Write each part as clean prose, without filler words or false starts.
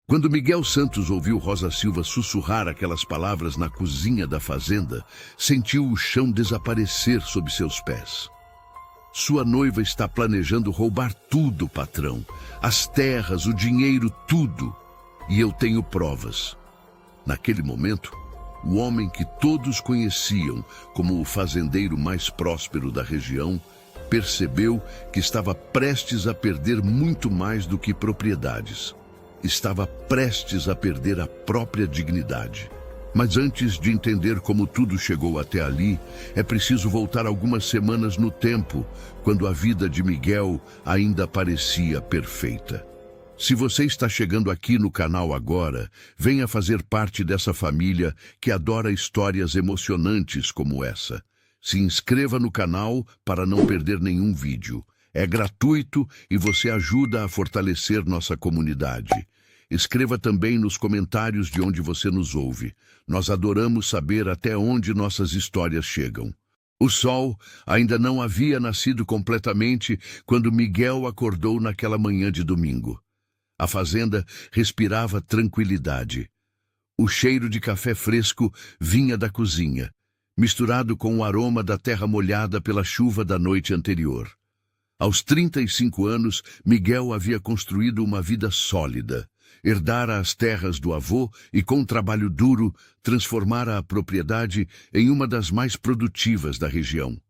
Quando Miguel Santos ouviu Rosa Silva sussurrar aquelas palavras na cozinha da fazenda, sentiu o chão desaparecer sob seus pés. Sua noiva está planejando roubar tudo, patrão. As terras, o dinheiro, tudo. E eu tenho provas. Naquele momento, o homem que todos conheciam como o fazendeiro mais próspero da região percebeu que estava prestes a perder muito mais do que propriedades. Estava prestes a perder a própria dignidade. Mas antes de entender como tudo chegou até ali, é preciso voltar algumas semanas no tempo, quando a vida de Miguel ainda parecia perfeita. Se você está chegando aqui no canal agora, venha fazer parte dessa família que adora histórias emocionantes como essa. Se inscreva no canal para não perder nenhum vídeo. É gratuito e você ajuda a fortalecer nossa comunidade. Escreva também nos comentários de onde você nos ouve. Nós adoramos saber até onde nossas histórias chegam. O sol ainda não havia nascido completamente quando Miguel acordou naquela manhã de domingo. A fazenda respirava tranquilidade. O cheiro de café fresco vinha da cozinha, misturado com o aroma da terra molhada pela chuva da noite anterior. Aos 35 anos, Miguel havia construído uma vida sólida. Herdara as terras do avô e, com trabalho duro, transformara a propriedade em uma das mais produtivas da região.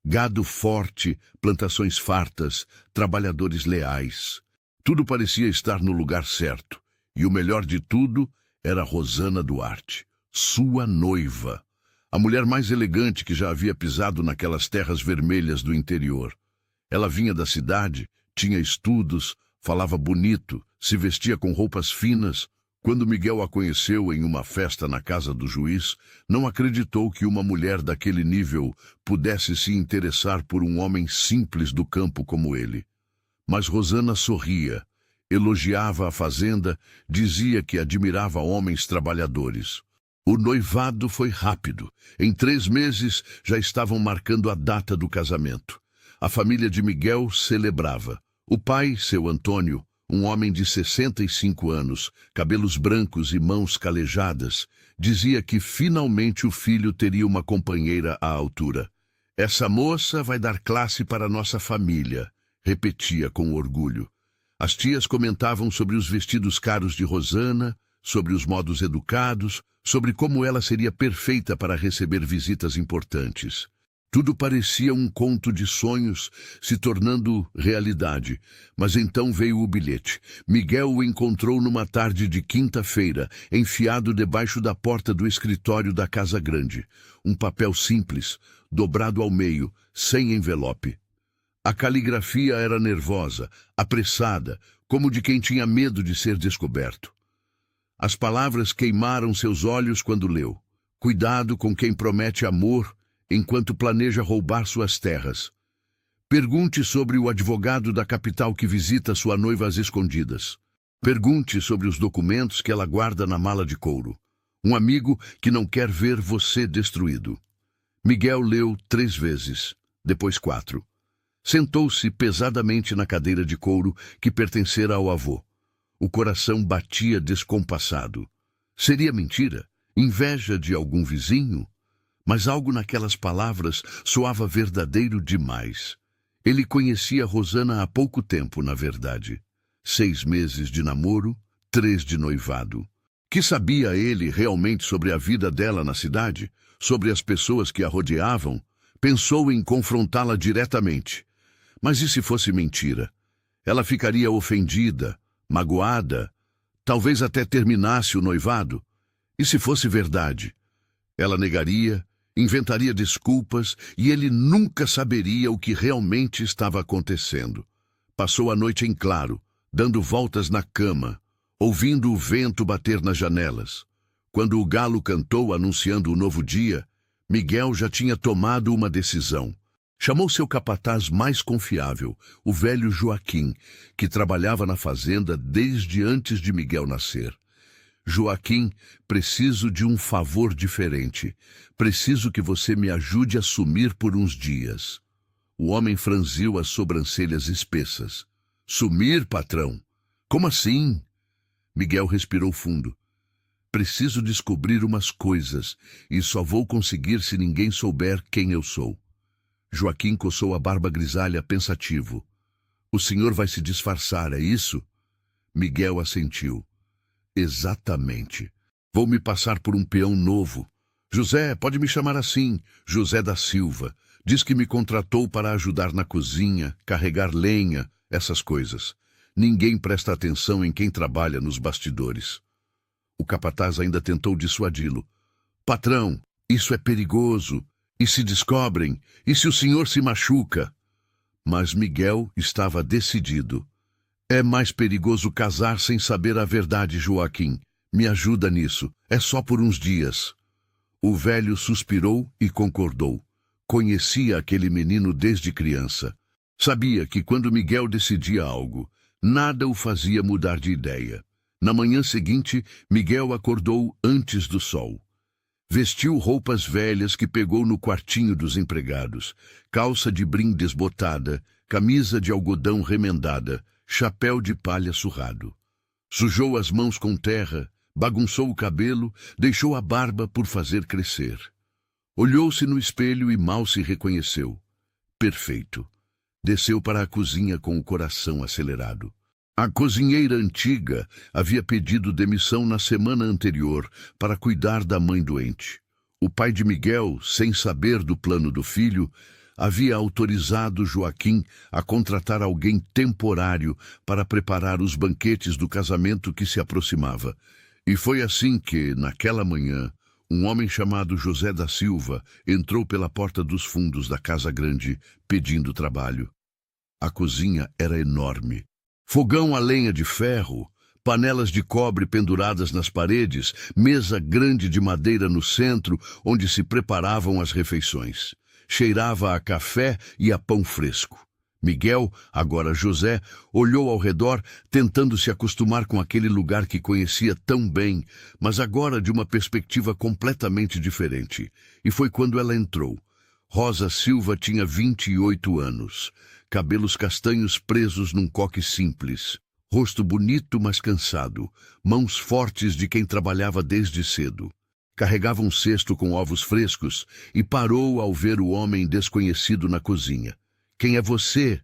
Gado forte, plantações fartas, trabalhadores leais. Tudo parecia estar no lugar certo. E o melhor de tudo era Rosana Duarte, sua noiva. A mulher mais elegante que já havia pisado naquelas terras vermelhas do interior. Ela vinha da cidade, tinha estudos, falava bonito, se vestia com roupas finas. Quando Miguel a conheceu em uma festa na casa do juiz, não acreditou que uma mulher daquele nível pudesse se interessar por um homem simples do campo como ele. Mas Rosana sorria, elogiava a fazenda, dizia que admirava homens trabalhadores. O noivado foi rápido. Em 3 meses já estavam marcando a data do casamento. A família de Miguel celebrava. O pai, seu Antônio, um homem de 65 anos, cabelos brancos e mãos calejadas, dizia que finalmente o filho teria uma companheira à altura. Essa moça vai dar classe para nossa família, repetia com orgulho. As tias comentavam sobre os vestidos caros de Rosana, sobre os modos educados, sobre como ela seria perfeita para receber visitas importantes. Tudo parecia um conto de sonhos se tornando realidade. Mas então veio o bilhete. Miguel o encontrou numa tarde de quinta-feira, enfiado debaixo da porta do escritório da Casa Grande. Um papel simples, dobrado ao meio, sem envelope. A caligrafia era nervosa, apressada, como de quem tinha medo de ser descoberto. As palavras queimaram seus olhos quando leu. Cuidado com quem promete amor enquanto planeja roubar suas terras. Pergunte sobre o advogado da capital que visita sua noiva às escondidas. Pergunte sobre os documentos que ela guarda na mala de couro. Um amigo que não quer ver você destruído. Miguel leu 3 vezes, depois 4. Sentou-se pesadamente na cadeira de couro que pertencera ao avô. O coração batia descompassado. Seria mentira? Inveja de algum vizinho? Mas algo naquelas palavras soava verdadeiro demais. Ele conhecia Rosana há pouco tempo, na verdade. 6 meses de namoro, 3 de noivado. Que sabia ele realmente sobre a vida dela na cidade? Sobre as pessoas que a rodeavam? Pensou em confrontá-la diretamente. Mas e se fosse mentira? Ela ficaria ofendida, magoada, talvez até terminasse o noivado. E se fosse verdade? Ela negaria, inventaria desculpas e ele nunca saberia o que realmente estava acontecendo. Passou a noite em claro, dando voltas na cama, ouvindo o vento bater nas janelas. Quando o galo cantou anunciando o novo dia, Miguel já tinha tomado uma decisão. Chamou seu capataz mais confiável, o velho Joaquim, que trabalhava na fazenda desde antes de Miguel nascer. Joaquim, preciso de um favor diferente. Preciso que você me ajude a sumir por uns dias. O homem franziu as sobrancelhas espessas. Sumir, patrão? Como assim? Miguel respirou fundo. Preciso descobrir umas coisas, e só vou conseguir se ninguém souber quem eu sou. Joaquim coçou a barba grisalha pensativo. O senhor vai se disfarçar, é isso? Miguel assentiu. Exatamente. Vou me passar por um peão novo. José, pode me chamar assim, José da Silva. Diz que me contratou para ajudar na cozinha, carregar lenha, essas coisas. Ninguém presta atenção em quem trabalha nos bastidores. O capataz ainda tentou dissuadi-lo. Patrão, isso é perigoso. E se descobrem? E se o senhor se machuca? Mas Miguel estava decidido. É mais perigoso casar sem saber a verdade, Joaquim. Me ajuda nisso. É só por uns dias. O velho suspirou e concordou. Conhecia aquele menino desde criança. Sabia que quando Miguel decidia algo, nada o fazia mudar de ideia. Na manhã seguinte, Miguel acordou antes do sol. Vestiu roupas velhas que pegou no quartinho dos empregados, calça de brim desbotada, camisa de algodão remendada, chapéu de palha surrado. Sujou as mãos com terra, bagunçou o cabelo, deixou a barba por fazer crescer. Olhou-se no espelho e mal se reconheceu. Perfeito. Desceu para a cozinha com o coração acelerado. A cozinheira antiga havia pedido demissão na semana anterior para cuidar da mãe doente. O pai de Miguel, sem saber do plano do filho, havia autorizado Joaquim a contratar alguém temporário para preparar os banquetes do casamento que se aproximava. E foi assim que, naquela manhã, um homem chamado José da Silva entrou pela porta dos fundos da casa grande, pedindo trabalho. A cozinha era enorme. Fogão a lenha de ferro, panelas de cobre penduradas nas paredes, mesa grande de madeira no centro, onde se preparavam as refeições. Cheirava a café e a pão fresco. Miguel, agora José, olhou ao redor, tentando se acostumar com aquele lugar que conhecia tão bem, mas agora de uma perspectiva completamente diferente. E foi quando ela entrou. Rosa Silva tinha 28 anos. Cabelos castanhos presos num coque simples, rosto bonito mas cansado, mãos fortes de quem trabalhava desde cedo. Carregava um cesto com ovos frescos e parou ao ver o homem desconhecido na cozinha. Quem é você?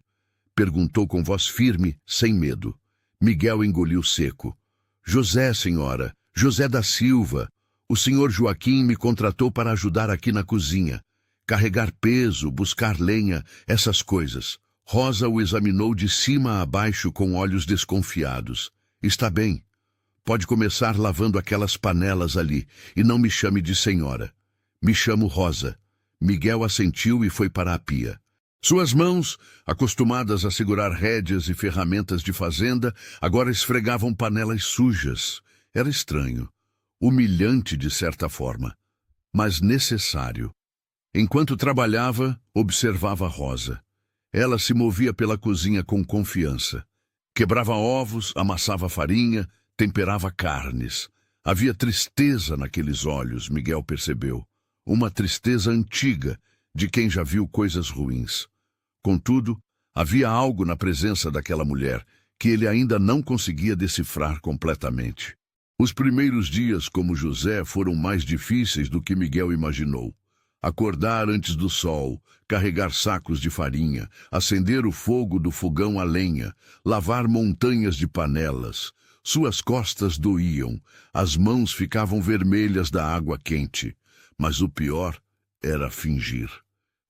Perguntou com voz firme, sem medo. Miguel engoliu seco. José, senhora, José da Silva. O senhor Joaquim me contratou para ajudar aqui na cozinha. Carregar peso, buscar lenha, essas coisas. Rosa o examinou de cima a baixo com olhos desconfiados. Está bem. Pode começar lavando aquelas panelas ali, e não me chame de senhora. Me chamo Rosa. Miguel assentiu e foi para a pia. Suas mãos, acostumadas a segurar rédeas e ferramentas de fazenda, agora esfregavam panelas sujas. Era estranho. Humilhante de certa forma, mas necessário. Enquanto trabalhava, observava Rosa. Ela se movia pela cozinha com confiança. Quebrava ovos, amassava farinha, temperava carnes. Havia tristeza naqueles olhos, Miguel percebeu. Uma tristeza antiga, de quem já viu coisas ruins. Contudo, havia algo na presença daquela mulher que ele ainda não conseguia decifrar completamente. Os primeiros dias como José foram mais difíceis do que Miguel imaginou. Acordar antes do sol, carregar sacos de farinha, acender o fogo do fogão a lenha, lavar montanhas de panelas. Suas costas doíam, as mãos ficavam vermelhas da água quente. Mas o pior era fingir.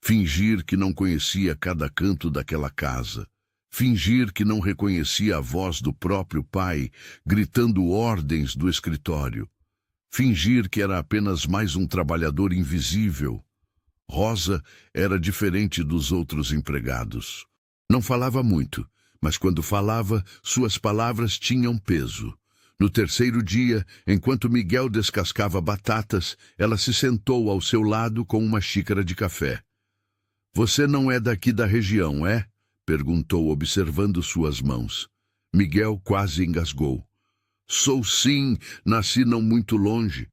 Fingir que não conhecia cada canto daquela casa. Fingir que não reconhecia a voz do próprio pai, gritando ordens do escritório. Fingir que era apenas mais um trabalhador invisível. Rosa era diferente dos outros empregados. Não falava muito, mas quando falava, suas palavras tinham peso. No terceiro dia, enquanto Miguel descascava batatas, ela se sentou ao seu lado com uma xícara de café. Você não é daqui da região, é? Perguntou, observando suas mãos. Miguel quase engasgou. Sou sim, nasci não muito longe.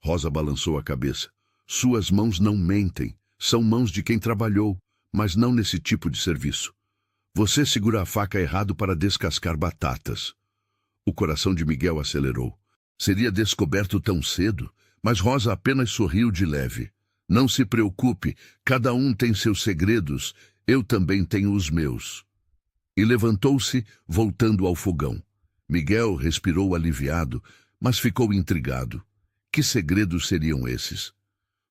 Rosa balançou a cabeça. Suas mãos não mentem. São mãos de quem trabalhou, mas não nesse tipo de serviço. Você segura a faca errado para descascar batatas. O coração de Miguel acelerou. Seria descoberto tão cedo, mas Rosa apenas sorriu de leve. Não se preocupe, cada um tem seus segredos, eu também tenho os meus. E levantou-se, voltando ao fogão. Miguel respirou aliviado, mas ficou intrigado. Que segredos seriam esses?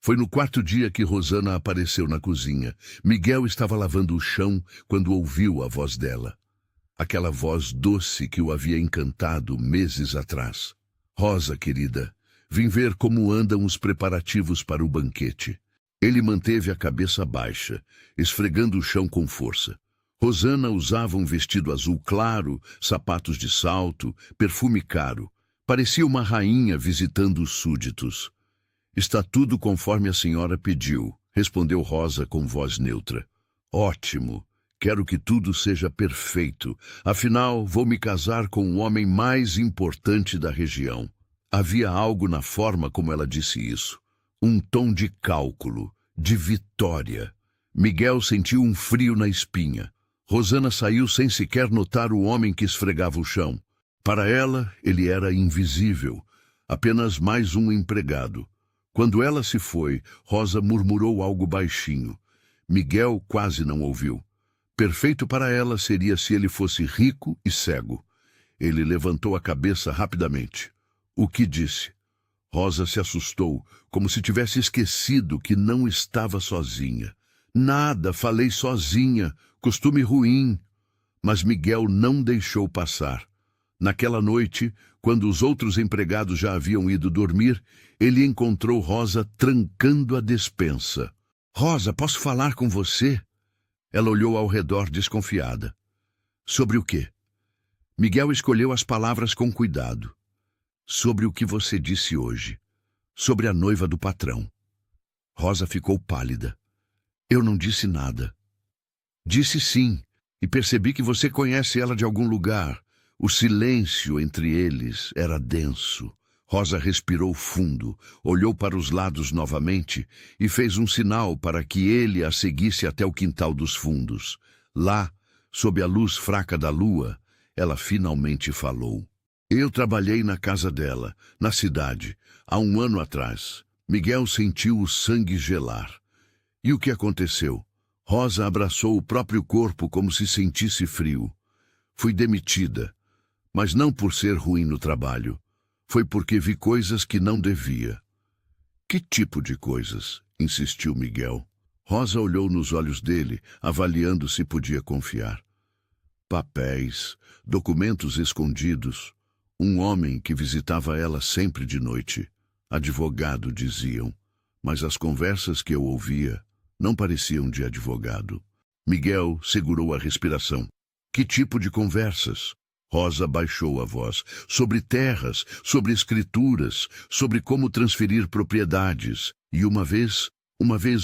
Foi no quarto dia que Rosana apareceu na cozinha. Miguel estava lavando o chão quando ouviu a voz dela. Aquela voz doce que o havia encantado meses atrás. Rosa, querida, vim ver como andam os preparativos para o banquete. Ele manteve a cabeça baixa, esfregando o chão com força. Rosana usava um vestido azul claro, sapatos de salto, perfume caro. Parecia uma rainha visitando os súditos. Está tudo conforme a senhora pediu, respondeu Rosa com voz neutra. Ótimo. Quero que tudo seja perfeito. Afinal, vou me casar com o homem mais importante da região. Havia algo na forma como ela disse isso. Um tom de cálculo, de vitória. Miguel sentiu um frio na espinha. Rosana saiu sem sequer notar o homem que esfregava o chão. Para ela, ele era invisível, apenas mais um empregado. Quando ela se foi, Rosa murmurou algo baixinho. Miguel quase não ouviu. Perfeito para ela seria se ele fosse rico e cego. Ele levantou a cabeça rapidamente. O que disse? Rosa se assustou, como se tivesse esquecido que não estava sozinha. Nada, falei sozinha, costume ruim. Mas Miguel não deixou passar. Naquela noite, quando os outros empregados já haviam ido dormir, ele encontrou Rosa trancando a despensa. Rosa, posso falar com você? Ela olhou ao redor desconfiada. Sobre o quê? Miguel escolheu as palavras com cuidado. Sobre o que você disse hoje. Sobre a noiva do patrão. Rosa ficou pálida. Eu não disse nada. Disse sim, e percebi que você conhece ela de algum lugar. O silêncio entre eles era denso. Rosa respirou fundo, olhou para os lados novamente e fez um sinal para que ele a seguisse até o quintal dos fundos. Lá, sob a luz fraca da lua, ela finalmente falou. Eu trabalhei na casa dela, na cidade, há 1 ano atrás. Miguel sentiu o sangue gelar. E o que aconteceu? Rosa abraçou o próprio corpo como se sentisse frio. Fui demitida, mas não por ser ruim no trabalho. Foi porque vi coisas que não devia. Que tipo de coisas? Insistiu Miguel. Rosa olhou nos olhos dele, avaliando se podia confiar. Papéis, documentos escondidos. Um homem que visitava ela sempre de noite. Advogado, diziam. Mas as conversas que eu ouvia não pareciam de advogado. Miguel segurou a respiração. Que tipo de conversas? Rosa baixou a voz. Sobre terras, sobre escrituras, sobre como transferir propriedades. E uma vez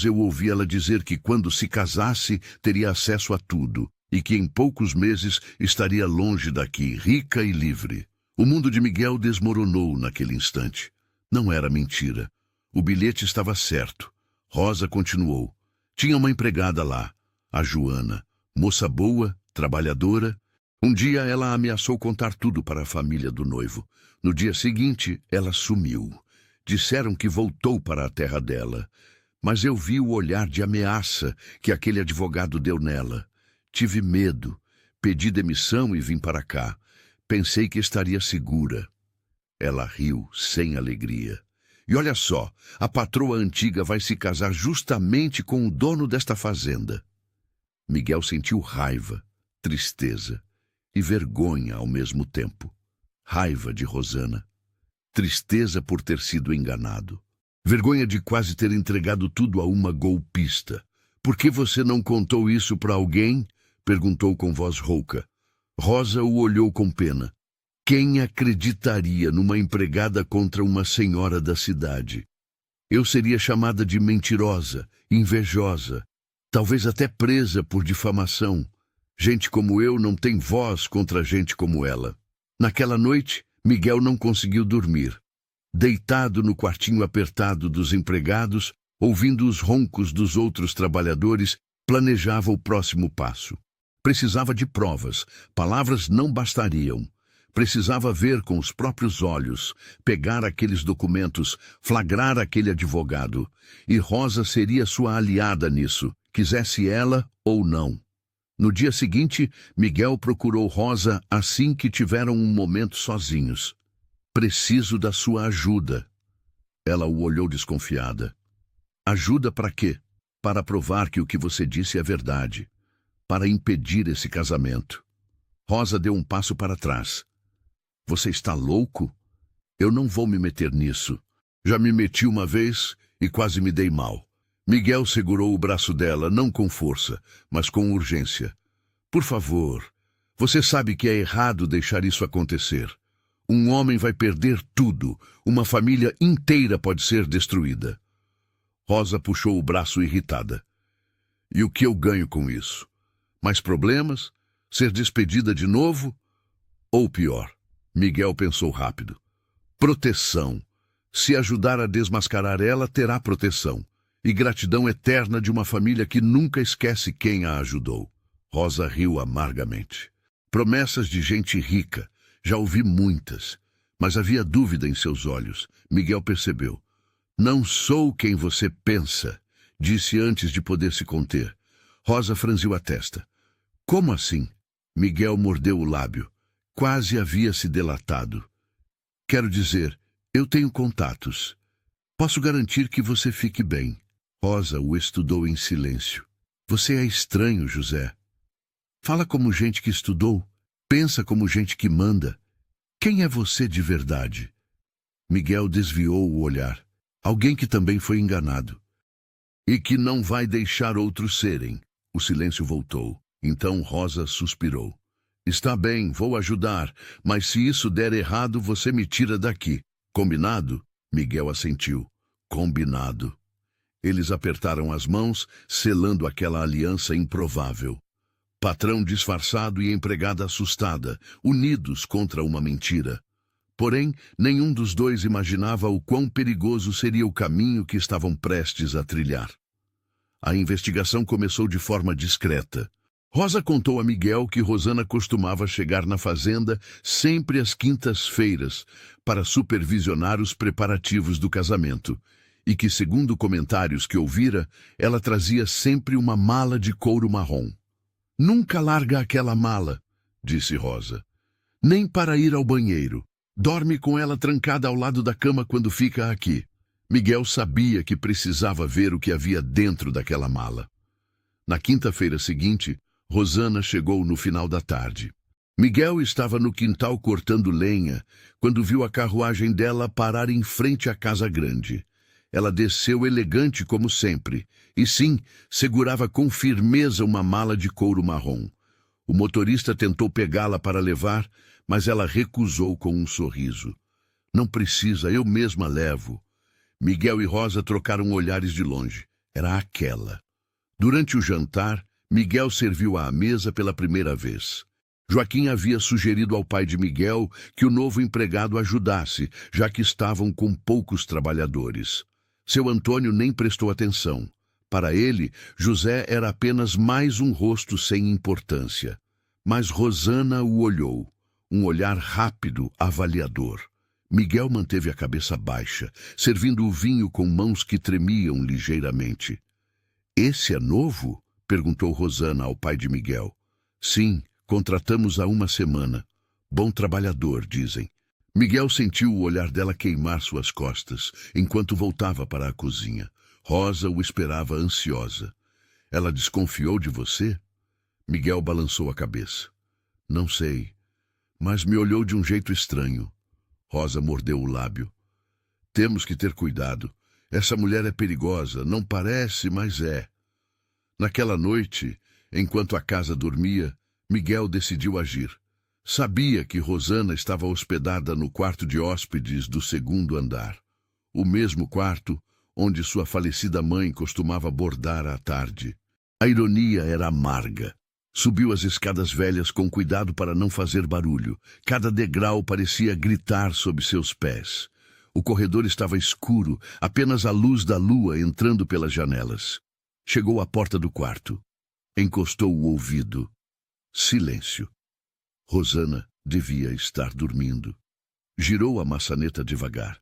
eu ouvi ela dizer que quando se casasse teria acesso a tudo e que em poucos meses estaria longe daqui, rica e livre. O mundo de Miguel desmoronou naquele instante. Não era mentira. O bilhete estava certo. Rosa continuou. Tinha uma empregada lá, a Joana, moça boa, trabalhadora. Um dia ela ameaçou contar tudo para a família do noivo. No dia seguinte, ela sumiu. Disseram que voltou para a terra dela. Mas eu vi o olhar de ameaça que aquele advogado deu nela. Tive medo. Pedi demissão e vim para cá. Pensei que estaria segura. Ela riu, sem alegria. E olha só, a patroa antiga vai se casar justamente com o dono desta fazenda. Miguel sentiu raiva, tristeza e vergonha ao mesmo tempo. Raiva de Rosana. Tristeza por ter sido enganado. Vergonha de quase ter entregado tudo a uma golpista. Por que você não contou isso para alguém? Perguntou com voz rouca. Rosa o olhou com pena. Quem acreditaria numa empregada contra uma senhora da cidade? Eu seria chamada de mentirosa, invejosa, talvez até presa por difamação. Gente como eu não tem voz contra gente como ela. Naquela noite, Miguel não conseguiu dormir. Deitado no quartinho apertado dos empregados, ouvindo os roncos dos outros trabalhadores, planejava o próximo passo. Precisava de provas, palavras não bastariam. Precisava ver com os próprios olhos, pegar aqueles documentos, flagrar aquele advogado. E Rosa seria sua aliada nisso, quisesse ela ou não. No dia seguinte, Miguel procurou Rosa assim que tiveram um momento sozinhos. Preciso da sua ajuda. Ela o olhou desconfiada. Ajuda para quê? Para provar que o que você disse é verdade. Para impedir esse casamento. Rosa deu um passo para trás. Você está louco? Eu não vou me meter nisso. Já me meti uma vez e quase me dei mal. Miguel segurou o braço dela, não com força, mas com urgência. Por favor, você sabe que é errado deixar isso acontecer. Um homem vai perder tudo. Uma família inteira pode ser destruída. Rosa puxou o braço irritada. E o que eu ganho com isso? Mais problemas? Ser despedida de novo? Ou pior? Miguel pensou rápido. Proteção. Se ajudar a desmascarar ela, terá proteção. E gratidão eterna de uma família que nunca esquece quem a ajudou. Rosa riu amargamente. Promessas de gente rica. Já ouvi muitas. Mas havia dúvida em seus olhos. Miguel percebeu. Não sou quem você pensa, disse antes de poder se conter. Rosa franziu a testa. Como assim? Miguel mordeu o lábio. Quase havia se delatado. Quero dizer, eu tenho contatos. Posso garantir que você fique bem. Rosa o estudou em silêncio. Você é estranho, José. Fala como gente que estudou. Pensa como gente que manda. Quem é você de verdade? Miguel desviou o olhar. Alguém que também foi enganado. E que não vai deixar outros serem. O silêncio voltou. Então Rosa suspirou. Está bem, vou ajudar, mas se isso der errado, você me tira daqui. Combinado? Miguel assentiu. Combinado. Eles apertaram as mãos, selando aquela aliança improvável. Patrão disfarçado e empregada assustada, unidos contra uma mentira. Porém, nenhum dos dois imaginava o quão perigoso seria o caminho que estavam prestes a trilhar. A investigação começou de forma discreta. Rosa contou a Miguel que Rosana costumava chegar na fazenda sempre às quintas-feiras para supervisionar os preparativos do casamento e que, segundo comentários que ouvira, ela trazia sempre uma mala de couro marrom. Nunca larga aquela mala, disse Rosa. Nem para ir ao banheiro. Dorme com ela trancada ao lado da cama quando fica aqui. Miguel sabia que precisava ver o que havia dentro daquela mala. Na quinta-feira seguinte, Rosana chegou no final da tarde. Miguel estava no quintal cortando lenha quando viu a carruagem dela parar em frente à casa grande. Ela desceu elegante como sempre, e sim, segurava com firmeza uma mala de couro marrom. O motorista tentou pegá-la para levar, mas ela recusou com um sorriso. Não precisa, eu mesma levo. Miguel e Rosa trocaram olhares de longe. Era aquela. Durante o jantar, Miguel serviu-a à mesa pela primeira vez. Joaquim havia sugerido ao pai de Miguel que o novo empregado ajudasse, já que estavam com poucos trabalhadores. Seu Antônio nem prestou atenção. Para ele, José era apenas mais um rosto sem importância. Mas Rosana o olhou, um olhar rápido, avaliador. Miguel manteve a cabeça baixa, servindo o vinho com mãos que tremiam ligeiramente. Esse é novo? Perguntou Rosana ao pai de Miguel. Sim, contratamos há uma semana. Bom trabalhador, dizem. Miguel sentiu o olhar dela queimar suas costas, enquanto voltava para a cozinha. Rosa o esperava ansiosa. Ela desconfiou de você? Miguel balançou a cabeça. Não sei, mas me olhou de um jeito estranho. Rosa mordeu o lábio. Temos que ter cuidado. Essa mulher é perigosa, não parece, mas é. Naquela noite, enquanto a casa dormia, Miguel decidiu agir. Sabia que Rosana estava hospedada no quarto de hóspedes do segundo andar. O mesmo quarto onde sua falecida mãe costumava bordar à tarde. A ironia era amarga. Subiu as escadas velhas com cuidado para não fazer barulho. Cada degrau parecia gritar sob seus pés. O corredor estava escuro, apenas a luz da lua entrando pelas janelas. Chegou à porta do quarto. Encostou o ouvido. Silêncio. Rosana, Devia estar dormindo. Girou a maçaneta devagar.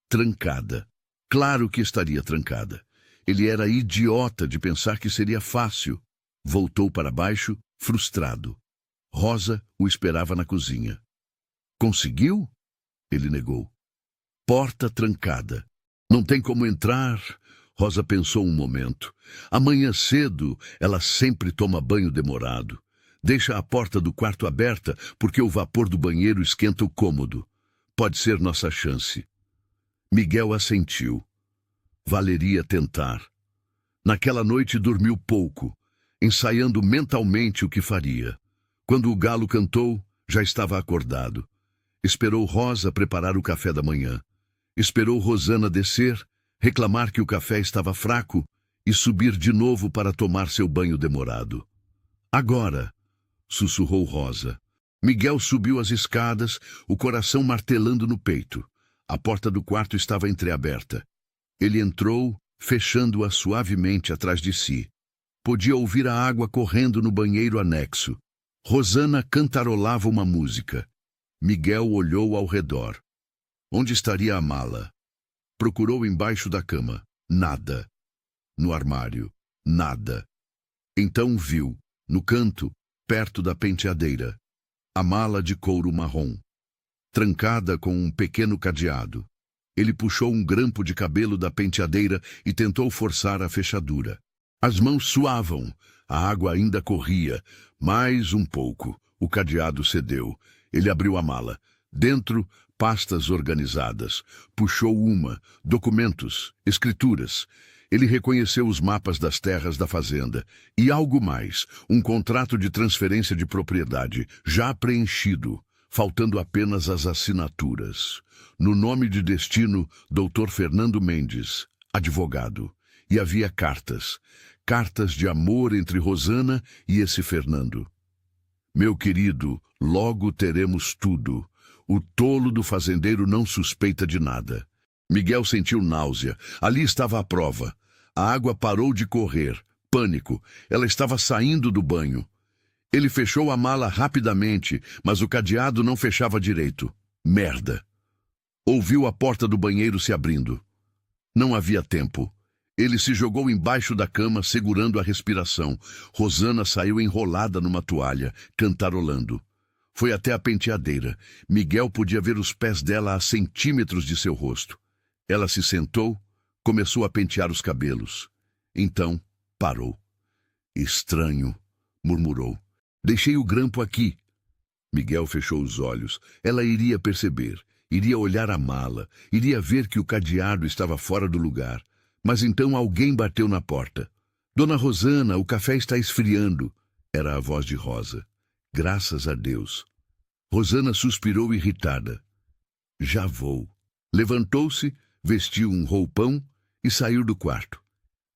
Trancada. Claro que estaria trancada. Ele era idiota de pensar que seria fácil. Voltou para baixo, frustrado. Rosa o esperava na cozinha. Conseguiu? Ele negou. Porta trancada. Não tem como entrar. Rosa pensou um momento. Amanhã cedo, ela sempre toma banho demorado. Deixa a porta do quarto aberta porque o vapor do banheiro esquenta o cômodo. Pode ser nossa chance. Miguel assentiu. Valeria tentar. Naquela noite dormiu pouco, ensaiando mentalmente o que faria. Quando o galo cantou, já estava acordado. Esperou Rosa preparar o café da manhã. Esperou Rosana descer, reclamar que o café estava fraco e subir de novo para tomar seu banho demorado. Agora, sussurrou Rosa. Miguel subiu as escadas, o coração martelando no peito. A porta do quarto estava entreaberta. Ele entrou, fechando-a suavemente atrás de si. Podia ouvir a água correndo no banheiro anexo. Rosana cantarolava uma música. Miguel olhou ao redor. Onde estaria a mala? Procurou embaixo da cama. Nada. No armário. Nada. Então viu, no canto, perto da penteadeira, a mala de couro marrom, trancada com um pequeno cadeado. Ele puxou um grampo de cabelo da penteadeira e tentou forçar a fechadura. As mãos suavam, a água ainda corria. Mais um pouco. O cadeado cedeu. Ele abriu a mala. Dentro, pastas organizadas. Puxou uma, documentos, escrituras. Ele reconheceu os mapas das terras da fazenda. E algo mais, um contrato de transferência de propriedade, já preenchido, faltando apenas as assinaturas. No nome de destino, Dr. Fernando Mendes, advogado. E havia cartas. Cartas de amor entre Rosana e esse Fernando. Meu querido, logo teremos tudo. O tolo do fazendeiro não suspeita de nada. Miguel sentiu náusea. Ali estava a prova. A água parou de correr. Pânico. Ela estava saindo do banho. Ele fechou a mala rapidamente, mas o cadeado não fechava direito. Merda. Ouviu a porta do banheiro se abrindo. Não havia tempo. Ele se jogou embaixo da cama, segurando a respiração. Rosana saiu enrolada numa toalha, cantarolando. Foi até a penteadeira. Miguel podia ver os pés dela a centímetros de seu rosto. Ela se sentou, começou a pentear os cabelos. Então, parou. Estranho, murmurou. Deixei o grampo aqui. Miguel fechou os olhos. Ela iria perceber. Iria olhar a mala. Iria ver que o cadeado estava fora do lugar. Mas então alguém bateu na porta. Dona Rosana, o café está esfriando. Era a voz de Rosa. Graças a Deus. Rosana suspirou irritada. Já vou. Levantou-se, vestiu um roupão e saiu do quarto.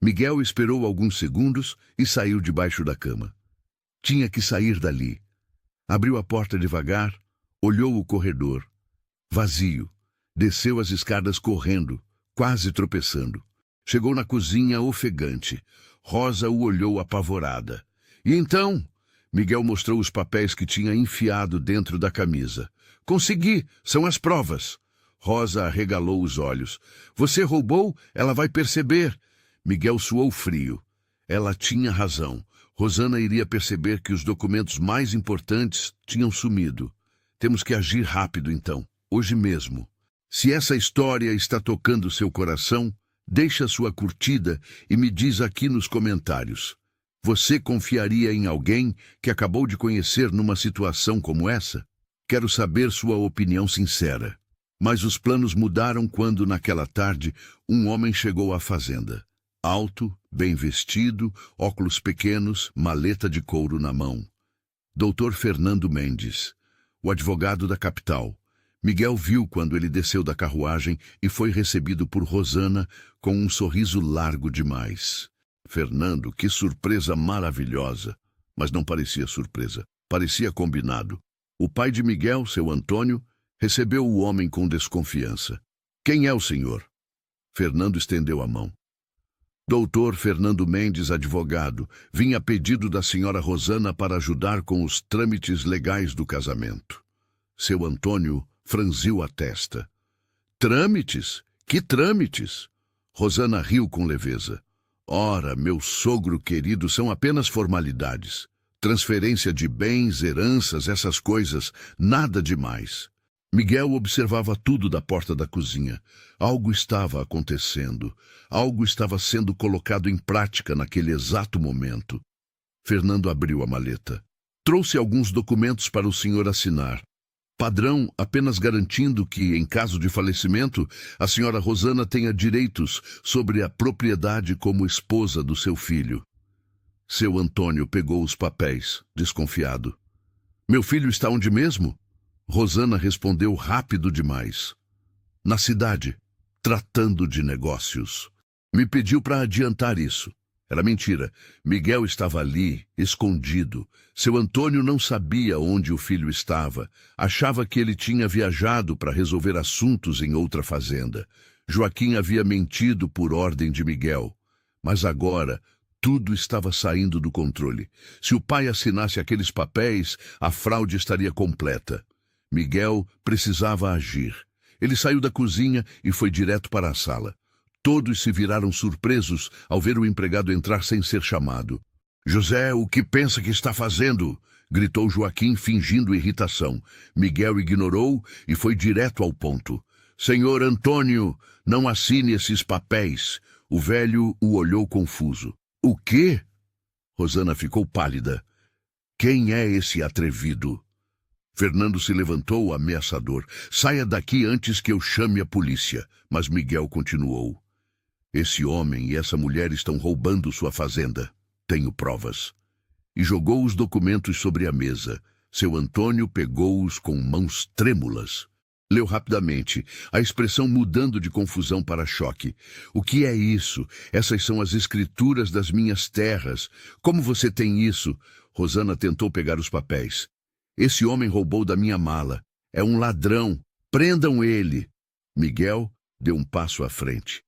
Miguel esperou alguns segundos e saiu debaixo da cama. Tinha que sair dali. Abriu a porta devagar, olhou o corredor. Vazio. Desceu as escadas correndo, quase tropeçando. Chegou na cozinha ofegante. Rosa o olhou apavorada. E então? Miguel mostrou os papéis que tinha enfiado dentro da camisa. Consegui, são as provas. Rosa arregalou os olhos. Você roubou? Ela vai perceber. Miguel suou frio. Ela tinha razão. Rosana iria perceber que os documentos mais importantes tinham sumido. Temos que agir rápido, então. Hoje mesmo. Se essa história está tocando seu coração, deixa sua curtida e me diz aqui nos comentários. Você confiaria em alguém que acabou de conhecer numa situação como essa? Quero saber sua opinião sincera. Mas os planos mudaram quando, naquela tarde, um homem chegou à fazenda. Alto, bem vestido, óculos pequenos, maleta de couro na mão. Dr. Fernando Mendes, o advogado da capital. Miguel viu quando ele desceu da carruagem e foi recebido por Rosana com um sorriso largo demais. Fernando, que surpresa maravilhosa! Mas não parecia surpresa, parecia combinado. O pai de Miguel, seu Antônio, recebeu o homem com desconfiança. Quem é o senhor? Fernando estendeu a mão. Doutor Fernando Mendes, advogado, vinha a pedido da senhora Rosana para ajudar com os trâmites legais do casamento. Seu Antônio franziu a testa. Trâmites? Que trâmites? Rosana riu com leveza. Ora, meu sogro querido, são apenas formalidades. Transferência de bens, heranças, essas coisas, nada demais. Miguel observava tudo da porta da cozinha. Algo estava acontecendo. Algo estava sendo colocado em prática naquele exato momento. Fernando abriu a maleta. Trouxe alguns documentos para o senhor assinar. Padrão, apenas garantindo que, em caso de falecimento, a senhora Rosana tenha direitos sobre a propriedade como esposa do seu filho. Seu Antônio pegou os papéis, desconfiado. Meu filho está onde mesmo? Rosana respondeu rápido demais. Na cidade, tratando de negócios. Me pediu para adiantar isso. Era mentira. Miguel estava ali, escondido. Seu Antônio não sabia onde o filho estava. Achava que ele tinha viajado para resolver assuntos em outra fazenda. Joaquim havia mentido por ordem de Miguel. Mas agora, tudo estava saindo do controle. Se o pai assinasse aqueles papéis, a fraude estaria completa. Miguel precisava agir. Ele saiu da cozinha e foi direto para a sala. Todos se viraram surpresos ao ver o empregado entrar sem ser chamado. José, o que pensa que está fazendo? Gritou Joaquim, fingindo irritação. Miguel ignorou e foi direto ao ponto. Senhor Antônio, não assine esses papéis. O velho o olhou confuso. O quê? Rosana ficou pálida. Quem é esse atrevido? Fernando se levantou, ameaçador. Saia daqui antes que eu chame a polícia. Mas Miguel continuou. Esse homem e essa mulher estão roubando sua fazenda. Tenho provas. E jogou os documentos sobre a mesa. Seu Antônio pegou-os com mãos trêmulas. Leu rapidamente, a expressão mudando de confusão para choque. O que é isso? Essas são as escrituras das minhas terras. Como você tem isso? Rosana tentou pegar os papéis. Esse homem roubou da minha mala. É um ladrão. Prendam ele. Miguel deu um passo à frente.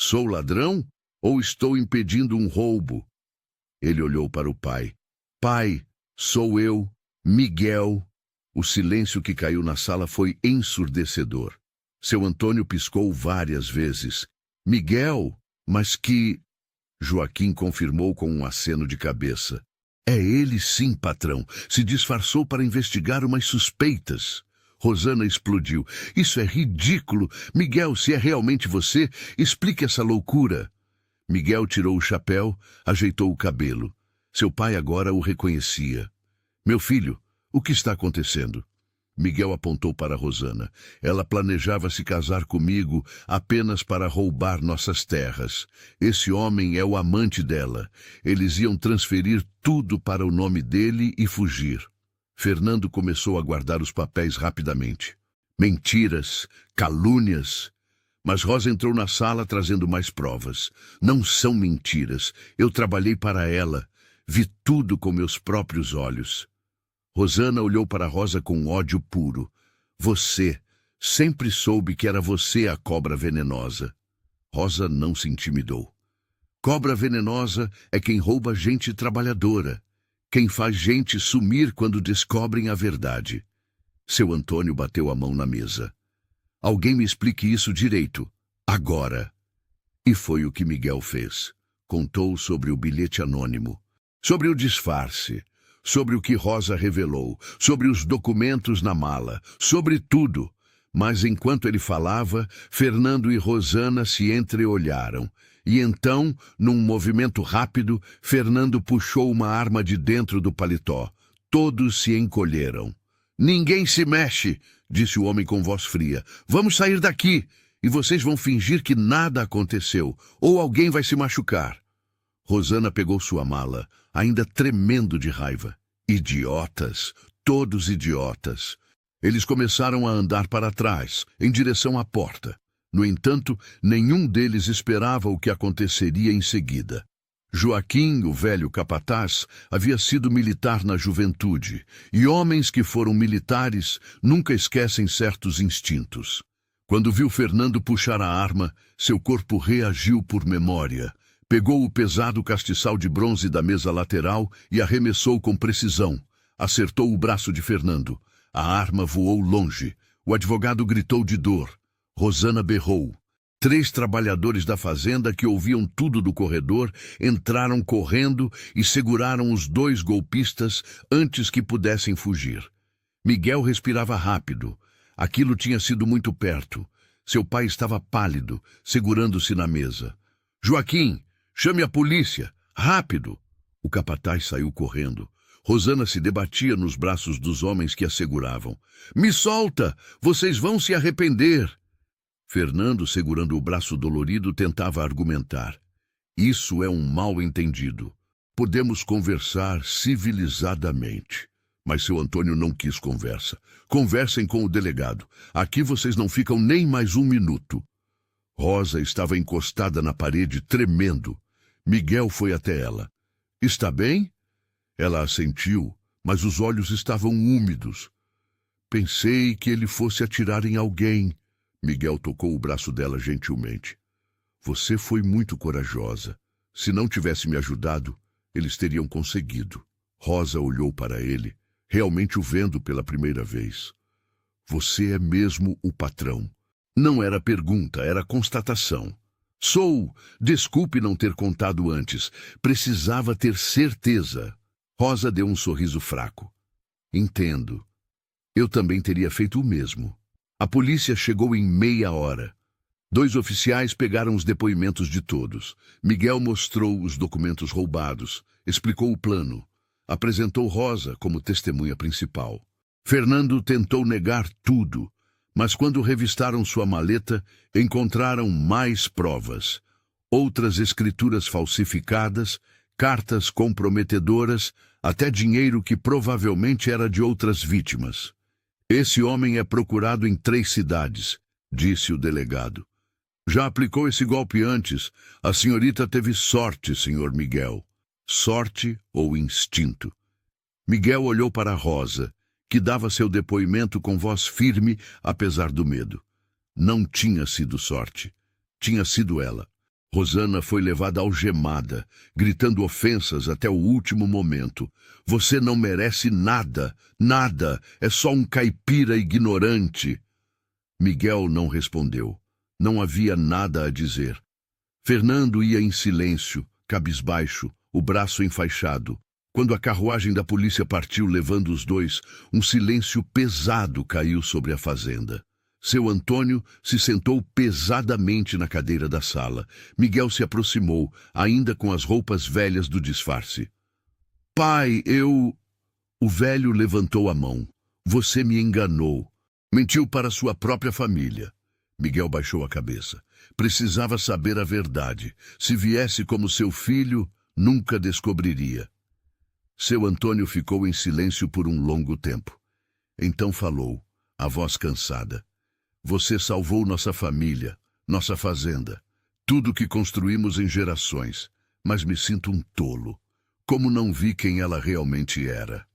Sou ladrão ou estou impedindo um roubo? Ele olhou para o pai. Pai, sou eu, Miguel. O silêncio que caiu na sala foi ensurdecedor. Seu Antônio piscou várias vezes. Miguel, mas que... Joaquim confirmou com um aceno de cabeça. É ele sim, patrão. Se disfarçou para investigar umas suspeitas. Rosana explodiu. Isso é ridículo. Miguel, se é realmente você, explique essa loucura. Miguel tirou o chapéu, ajeitou o cabelo. Seu pai agora o reconhecia. Meu filho, o que está acontecendo? Miguel apontou para Rosana. Ela planejava se casar comigo apenas para roubar nossas terras. Esse homem é o amante dela. Eles iam transferir tudo para o nome dele e fugir. Fernando começou a guardar os papéis rapidamente. Mentiras, calúnias. Mas Rosa entrou na sala trazendo mais provas. Não são mentiras. Eu trabalhei para ela. Vi tudo com meus próprios olhos. Rosana olhou para Rosa com ódio puro. Você. Sempre soube que era você a cobra venenosa. Rosa não se intimidou. Cobra venenosa é quem rouba gente trabalhadora. Quem faz gente sumir quando descobrem a verdade. Seu Antônio bateu a mão na mesa. Alguém me explique isso direito. Agora. E foi o que Miguel fez. Contou sobre o bilhete anônimo. Sobre o disfarce. Sobre o que Rosa revelou. Sobre os documentos na mala. Sobre tudo. Mas enquanto ele falava, Fernando e Rosana se entreolharam. E então, num movimento rápido, Fernando puxou uma arma de dentro do paletó. Todos se encolheram. Ninguém se mexe, disse o homem com voz fria. Vamos sair daqui, e vocês vão fingir que nada aconteceu, ou alguém vai se machucar. Rosana pegou sua mala, ainda tremendo de raiva. Idiotas, todos idiotas. Eles começaram a andar para trás, em direção à porta. No entanto, nenhum deles esperava o que aconteceria em seguida. Joaquim, o velho capataz, havia sido militar na juventude, e homens que foram militares nunca esquecem certos instintos. Quando viu Fernando puxar a arma, seu corpo reagiu por memória. Pegou o pesado castiçal de bronze da mesa lateral e arremessou com precisão. Acertou o braço de Fernando. A arma voou longe. O advogado gritou de dor. Rosana berrou. 3 trabalhadores da fazenda, que ouviam tudo do corredor, entraram correndo e seguraram os 2 golpistas antes que pudessem fugir. Miguel respirava rápido. Aquilo tinha sido muito perto. Seu pai estava pálido, segurando-se na mesa. Joaquim, chame a polícia! Rápido! O capataz saiu correndo. Rosana se debatia nos braços dos homens que a seguravam. Me solta! Vocês vão se arrepender! Fernando, segurando o braço dolorido, tentava argumentar. Isso é um mal-entendido. Podemos conversar civilizadamente. Mas seu Antônio não quis conversa. Conversem com o delegado. Aqui vocês não ficam nem mais 1 minuto. Rosa estava encostada na parede, tremendo. Miguel foi até ela. Está bem? Ela assentiu, mas os olhos estavam úmidos. Pensei que ele fosse atirar em alguém. Miguel tocou o braço dela gentilmente. Você foi muito corajosa. Se não tivesse me ajudado, eles teriam conseguido. Rosa olhou para ele, realmente o vendo pela primeira vez. Você é mesmo o patrão. Não era pergunta, era constatação. Sou. Desculpe não ter contado antes. Precisava ter certeza. Rosa deu um sorriso fraco. Entendo. Eu também teria feito o mesmo. A polícia chegou em meia hora. 2 oficiais pegaram os depoimentos de todos. Miguel mostrou os documentos roubados, explicou o plano. Apresentou Rosa como testemunha principal. Fernando tentou negar tudo, mas quando revistaram sua maleta, encontraram mais provas. Outras escrituras falsificadas, cartas comprometedoras, até dinheiro que provavelmente era de outras vítimas. Esse homem é procurado em 3 cidades, disse o delegado. Já aplicou esse golpe antes. A senhorita teve sorte, senhor Miguel. Sorte ou instinto? Miguel olhou para Rosa, que dava seu depoimento com voz firme, apesar do medo. Não tinha sido sorte. Tinha sido ela. Rosana foi levada algemada, gritando ofensas até o último momento. Você não merece nada, nada, é só um caipira ignorante. Miguel não respondeu. Não havia nada a dizer. Fernando ia em silêncio, cabisbaixo, o braço enfaixado. Quando a carruagem da polícia partiu levando os 2, um silêncio pesado caiu sobre a fazenda. Seu Antônio se sentou pesadamente na cadeira da sala. Miguel se aproximou, ainda com as roupas velhas do disfarce. Pai, eu... O velho levantou a mão. Você me enganou. Mentiu para sua própria família. Miguel baixou a cabeça. Precisava saber a verdade. Se viesse como seu filho, nunca descobriria. Seu Antônio ficou em silêncio por um longo tempo. Então falou, a voz cansada. Você salvou nossa família, nossa fazenda, tudo que construímos em gerações, mas me sinto um tolo. Como não vi quem ela realmente era.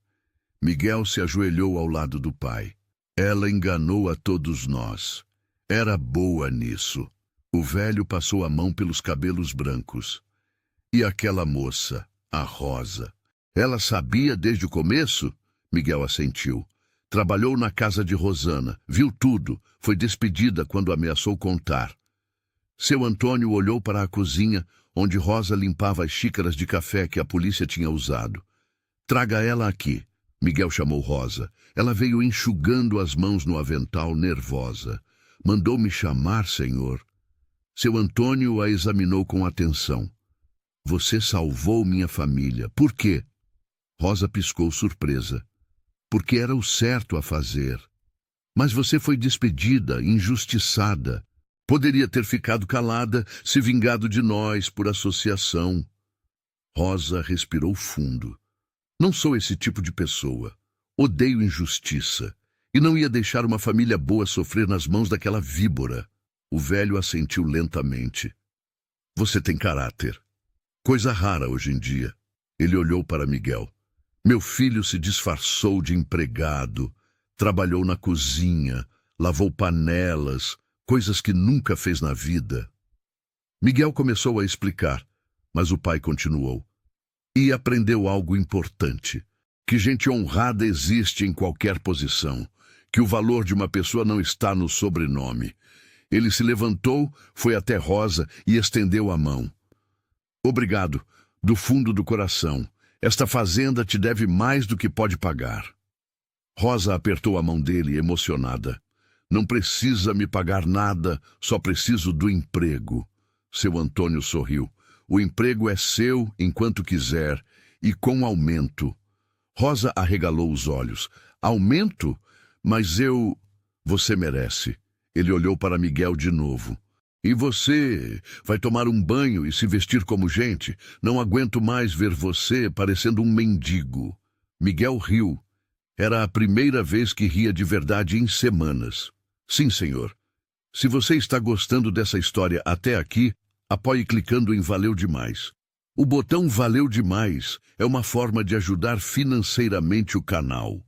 Miguel se ajoelhou ao lado do pai. Ela enganou a todos nós. Era boa nisso. O velho passou a mão pelos cabelos brancos. E aquela moça, a Rosa. Ela sabia desde o começo? Miguel assentiu. Trabalhou na casa de Rosana, viu tudo, foi despedida quando ameaçou contar. Seu Antônio olhou para a cozinha, onde Rosa limpava as xícaras de café que a polícia tinha usado. Traga ela aqui. Miguel chamou Rosa. Ela veio enxugando as mãos no avental, nervosa. Mandou-me chamar, senhor. Seu Antônio a examinou com atenção. Você salvou minha família. Por quê? Rosa piscou surpresa. Porque era o certo a fazer. Mas você foi despedida, injustiçada. Poderia ter ficado calada, se vingado de nós por associação. Rosa respirou fundo. Não sou esse tipo de pessoa. Odeio injustiça. E não ia deixar uma família boa sofrer nas mãos daquela víbora. O velho assentiu lentamente. Você tem caráter. Coisa rara hoje em dia. Ele olhou para Miguel. Meu filho se disfarçou de empregado, trabalhou na cozinha, lavou panelas, coisas que nunca fez na vida. Miguel começou a explicar, mas o pai continuou. E aprendeu algo importante. Que gente honrada existe em qualquer posição, que o valor de uma pessoa não está no sobrenome. Ele se levantou, foi até Rosa e estendeu a mão. Obrigado, do fundo do coração. Esta fazenda te deve mais do que pode pagar. Rosa apertou a mão dele, emocionada. Não precisa me pagar nada, só preciso do emprego. Seu Antônio sorriu. O emprego é seu enquanto quiser, e com aumento. Rosa arregalou os olhos. Aumento? Mas eu... Você merece. Ele olhou para Miguel de novo. E você vai tomar um banho e se vestir como gente? Não aguento mais ver você parecendo um mendigo. Miguel riu. Era a primeira vez que ria de verdade em semanas. Sim, senhor. Se você está gostando dessa história até aqui, apoie clicando em Valeu Demais. O botão Valeu Demais é uma forma de ajudar financeiramente o canal.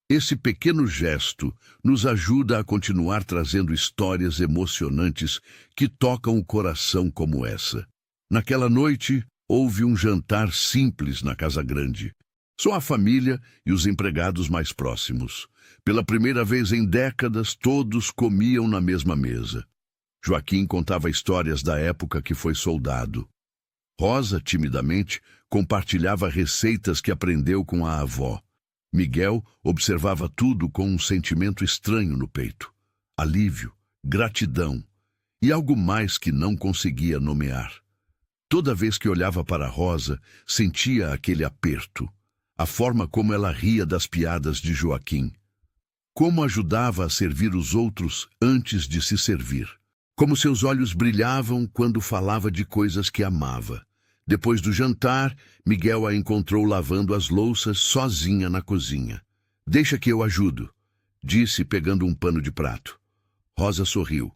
Esse pequeno gesto nos ajuda a continuar trazendo histórias emocionantes que tocam o coração como essa. Naquela noite, houve um jantar simples na Casa Grande. Só a família e os empregados mais próximos. Pela primeira vez em décadas, todos comiam na mesma mesa. Joaquim contava histórias da época que foi soldado. Rosa, timidamente, compartilhava receitas que aprendeu com a avó. Miguel observava tudo com um sentimento estranho no peito. Alívio, gratidão e algo mais que não conseguia nomear. Toda vez que olhava para Rosa, sentia aquele aperto. A forma como ela ria das piadas de Joaquim. Como ajudava a servir os outros antes de se servir. Como seus olhos brilhavam quando falava de coisas que amava. Depois do jantar, Miguel a encontrou lavando as louças sozinha na cozinha. Deixa que eu ajudo, disse pegando um pano de prato. Rosa sorriu.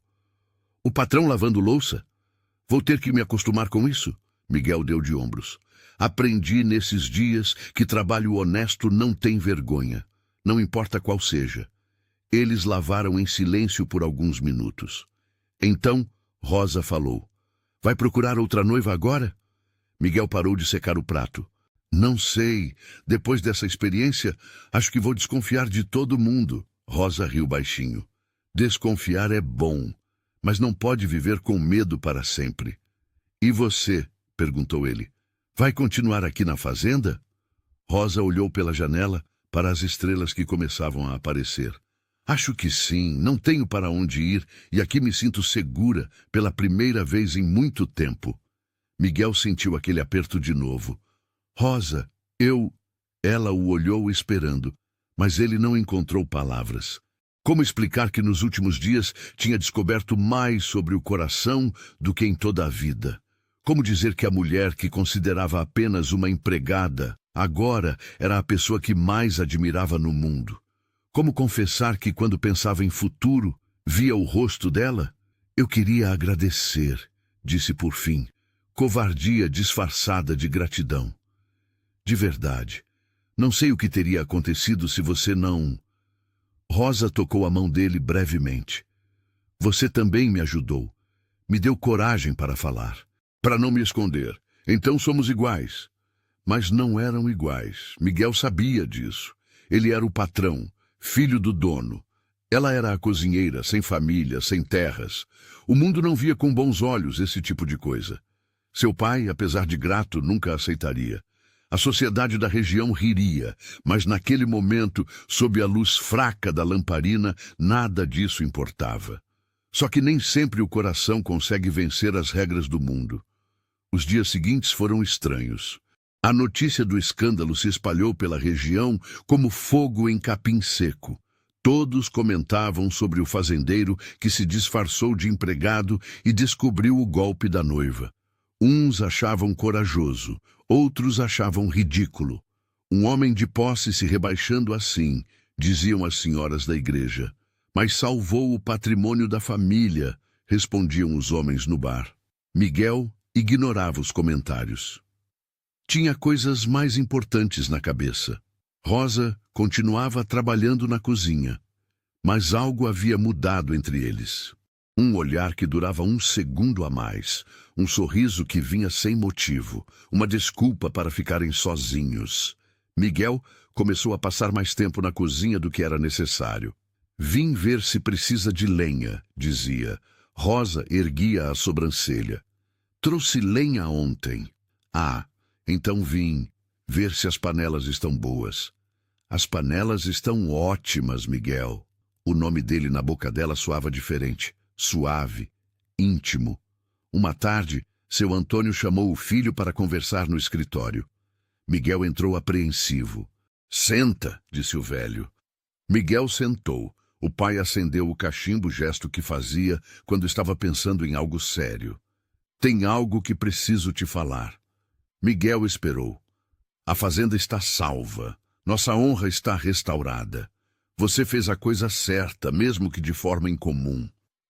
O patrão lavando louça? Vou ter que me acostumar com isso? Miguel deu de ombros. Aprendi nesses dias que trabalho honesto não tem vergonha, não importa qual seja. Eles lavaram em silêncio por alguns minutos. Então, Rosa falou. Vai procurar outra noiva agora? Miguel parou de secar o prato. Não sei. Depois dessa experiência, acho que vou desconfiar de todo mundo. Rosa riu baixinho. Desconfiar é bom, mas não pode viver com medo para sempre. E você? Perguntou ele. Vai continuar aqui na fazenda? Rosa olhou pela janela para as estrelas que começavam a aparecer. Acho que sim, não tenho para onde ir e aqui me sinto segura pela primeira vez em muito tempo. Miguel sentiu aquele aperto de novo. Rosa, Ela o olhou esperando, mas ele não encontrou palavras. Como explicar que nos últimos dias tinha descoberto mais sobre o coração do que em toda a vida? Como dizer que a mulher que considerava apenas uma empregada, agora era a pessoa que mais admirava no mundo? Como confessar que quando pensava em futuro, via o rosto dela? Eu queria agradecer, disse por fim. Covardia disfarçada de gratidão. De verdade, não sei o que teria acontecido se você não... Rosa tocou a mão dele brevemente. Você também me ajudou. Me deu coragem para falar. Para não me esconder. Então somos iguais. Mas não eram iguais. Miguel sabia disso. Ele era o patrão, filho do dono. Ela era a cozinheira, sem família, sem terras. O mundo não via com bons olhos esse tipo de coisa. Seu pai, apesar de grato, nunca aceitaria. A sociedade da região riria, mas naquele momento, sob a luz fraca da lamparina, nada disso importava. Só que nem sempre o coração consegue vencer as regras do mundo. Os dias seguintes foram estranhos. A notícia do escândalo se espalhou pela região como fogo em capim seco. Todos comentavam sobre o fazendeiro que se disfarçou de empregado e descobriu o golpe da noiva. Uns achavam corajoso, outros achavam ridículo. Um homem de posse se rebaixando assim, diziam as senhoras da igreja. Mas salvou o patrimônio da família, respondiam os homens no bar. Miguel ignorava os comentários. Tinha coisas mais importantes na cabeça. Rosa continuava trabalhando na cozinha, mas algo havia mudado entre eles. Um olhar que durava um segundo a mais, um sorriso que vinha sem motivo, uma desculpa para ficarem sozinhos. Miguel começou a passar mais tempo na cozinha do que era necessário. Vim ver se precisa de lenha, dizia. Rosa erguia a sobrancelha. Trouxe lenha ontem. Ah, então vim ver se as panelas estão boas. As panelas estão ótimas, Miguel. O nome dele na boca dela soava diferente, suave, íntimo. Uma tarde, seu Antônio chamou o filho para conversar no escritório. Miguel entrou apreensivo. Senta, disse o velho. Miguel sentou. O pai acendeu o cachimbo, gesto que fazia quando estava pensando em algo sério. Tem algo que preciso te falar. Miguel esperou. A fazenda está salva. Nossa honra está restaurada. Você fez a coisa certa, mesmo que de forma incomum.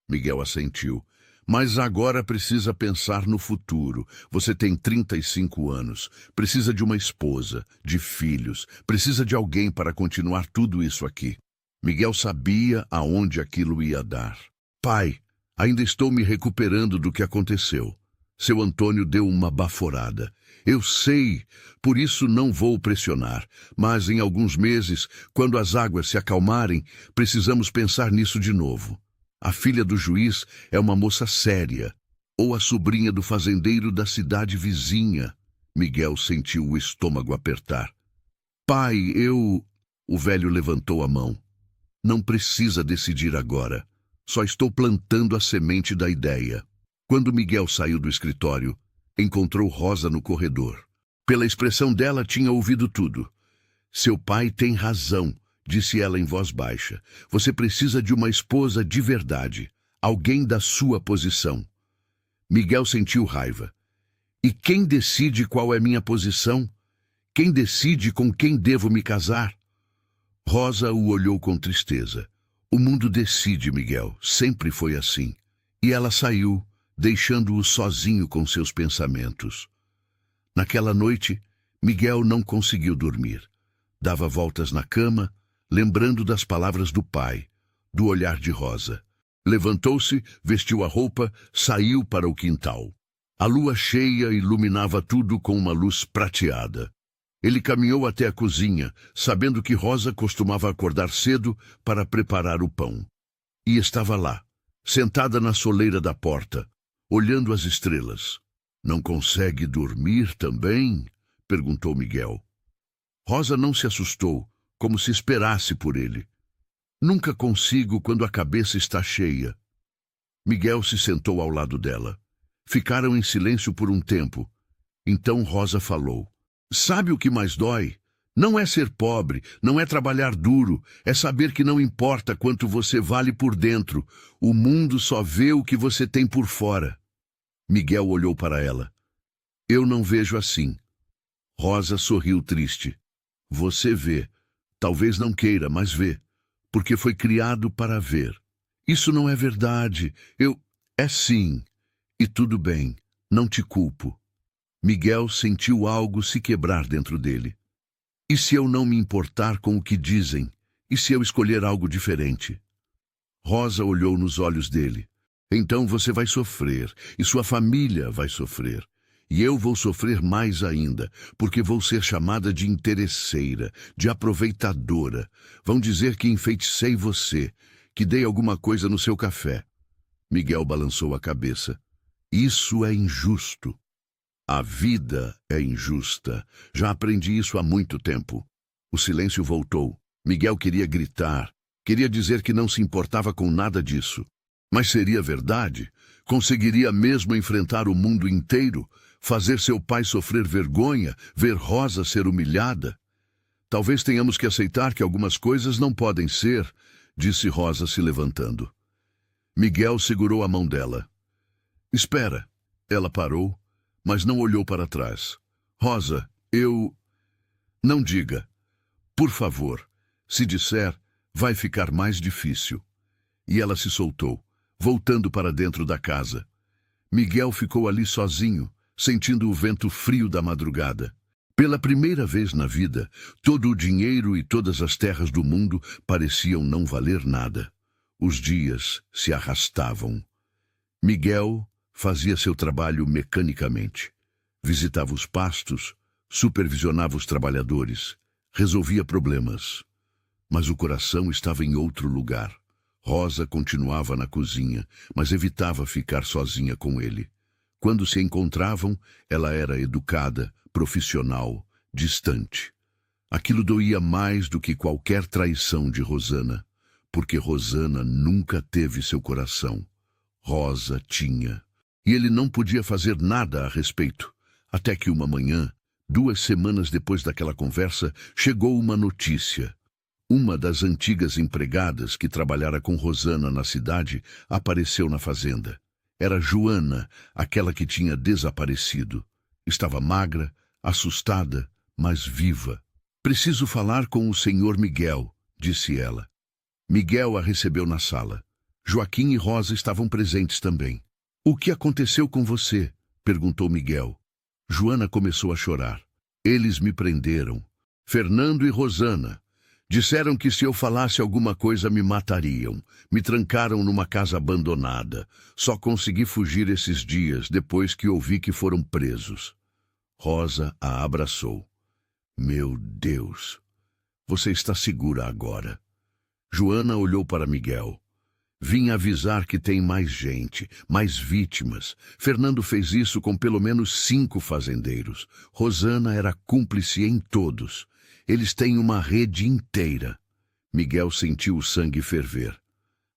Miguel assentiu. Mas agora precisa pensar no futuro. Você tem 35 anos. Precisa de uma esposa, de filhos. Precisa de alguém para continuar tudo isso aqui. Miguel sabia aonde aquilo ia dar. Pai, ainda estou me recuperando do que aconteceu. Seu Antônio deu uma baforada. Eu sei, por isso não vou pressionar. Mas em alguns meses, quando as águas se acalmarem, precisamos pensar nisso de novo. A filha do juiz é uma moça séria, ou a sobrinha do fazendeiro da cidade vizinha. Miguel sentiu o estômago apertar. Pai, eu... O velho levantou a mão. Não precisa decidir agora. Só estou plantando a semente da ideia. Quando Miguel saiu do escritório, encontrou Rosa no corredor. Pela expressão dela, tinha ouvido tudo. Seu pai tem razão, disse ela em voz baixa. Você precisa de uma esposa de verdade, alguém da sua posição. Miguel sentiu raiva. E quem decide qual é minha posição? Quem decide com quem devo me casar? Rosa o olhou com tristeza. O mundo decide, Miguel. Sempre foi assim. E ela saiu, deixando-o sozinho com seus pensamentos. Naquela noite, Miguel não conseguiu dormir. Dava voltas na cama, lembrando das palavras do pai, do olhar de Rosa. Levantou-se, vestiu a roupa, saiu para o quintal. A lua cheia iluminava tudo com uma luz prateada. Ele caminhou até a cozinha, sabendo que Rosa costumava acordar cedo para preparar o pão. E estava lá, sentada na soleira da porta, olhando as estrelas. Não consegue dormir também? Perguntou Miguel. Rosa não se assustou, como se esperasse por ele. Nunca consigo quando a cabeça está cheia. Miguel se sentou ao lado dela. Ficaram em silêncio por um tempo. Então Rosa falou. Sabe o que mais dói? Não é ser pobre, não é trabalhar duro, é saber que não importa quanto você vale por dentro, o mundo só vê o que você tem por fora. Miguel olhou para ela. Eu não vejo assim. Rosa sorriu triste. Você vê. Talvez não queira, mas vê. Porque foi criado para ver. Isso não é verdade. É sim. E tudo bem. Não te culpo. Miguel sentiu algo se quebrar dentro dele. E se eu não me importar com o que dizem? E se eu escolher algo diferente? Rosa olhou nos olhos dele. Então você vai sofrer, e sua família vai sofrer. E eu vou sofrer mais ainda, porque vou ser chamada de interesseira, de aproveitadora. Vão dizer que enfeiticei você, que dei alguma coisa no seu café. Miguel balançou a cabeça. Isso é injusto. A vida é injusta. Já aprendi isso há muito tempo. O silêncio voltou. Miguel queria gritar. Queria dizer que não se importava com nada disso. Mas seria verdade? Conseguiria mesmo enfrentar o mundo inteiro? Fazer seu pai sofrer vergonha? Ver Rosa ser humilhada? Talvez tenhamos que aceitar que algumas coisas não podem ser, disse Rosa se levantando. Miguel segurou a mão dela. Espera. Ela parou, mas não olhou para trás. Rosa, eu... Não diga. Por favor. Se disser, vai ficar mais difícil. E ela se soltou, voltando para dentro da casa. Miguel ficou ali sozinho, sentindo o vento frio da madrugada. Pela primeira vez na vida, todo o dinheiro e todas as terras do mundo pareciam não valer nada. Os dias se arrastavam. Miguel fazia seu trabalho mecanicamente. Visitava os pastos, supervisionava os trabalhadores, resolvia problemas. Mas o coração estava em outro lugar. Rosa continuava na cozinha, mas evitava ficar sozinha com ele. Quando se encontravam, ela era educada, profissional, distante. Aquilo doía mais do que qualquer traição de Rosana, porque Rosana nunca teve seu coração. Rosa tinha. E ele não podia fazer nada a respeito. Até que uma manhã, 2 semanas depois daquela conversa, chegou uma notícia. Uma das antigas empregadas que trabalhara com Rosana na cidade apareceu na fazenda. Era Joana, aquela que tinha desaparecido. Estava magra, assustada, mas viva. "Preciso falar com o senhor Miguel", disse ela. Miguel a recebeu na sala. Joaquim e Rosa estavam presentes também. "O que aconteceu com você?", perguntou Miguel. Joana começou a chorar. "Eles me prenderam. Fernando e Rosana. Disseram que se eu falasse alguma coisa me matariam. Me trancaram numa casa abandonada. Só consegui fugir esses dias depois que ouvi que foram presos." Rosa a abraçou. "Meu Deus, você está segura agora." Joana olhou para Miguel. "Vim avisar que tem mais gente, mais vítimas. Fernando fez isso com pelo menos 5 fazendeiros. Rosana era cúmplice em todos. Eles têm uma rede inteira." Miguel sentiu o sangue ferver.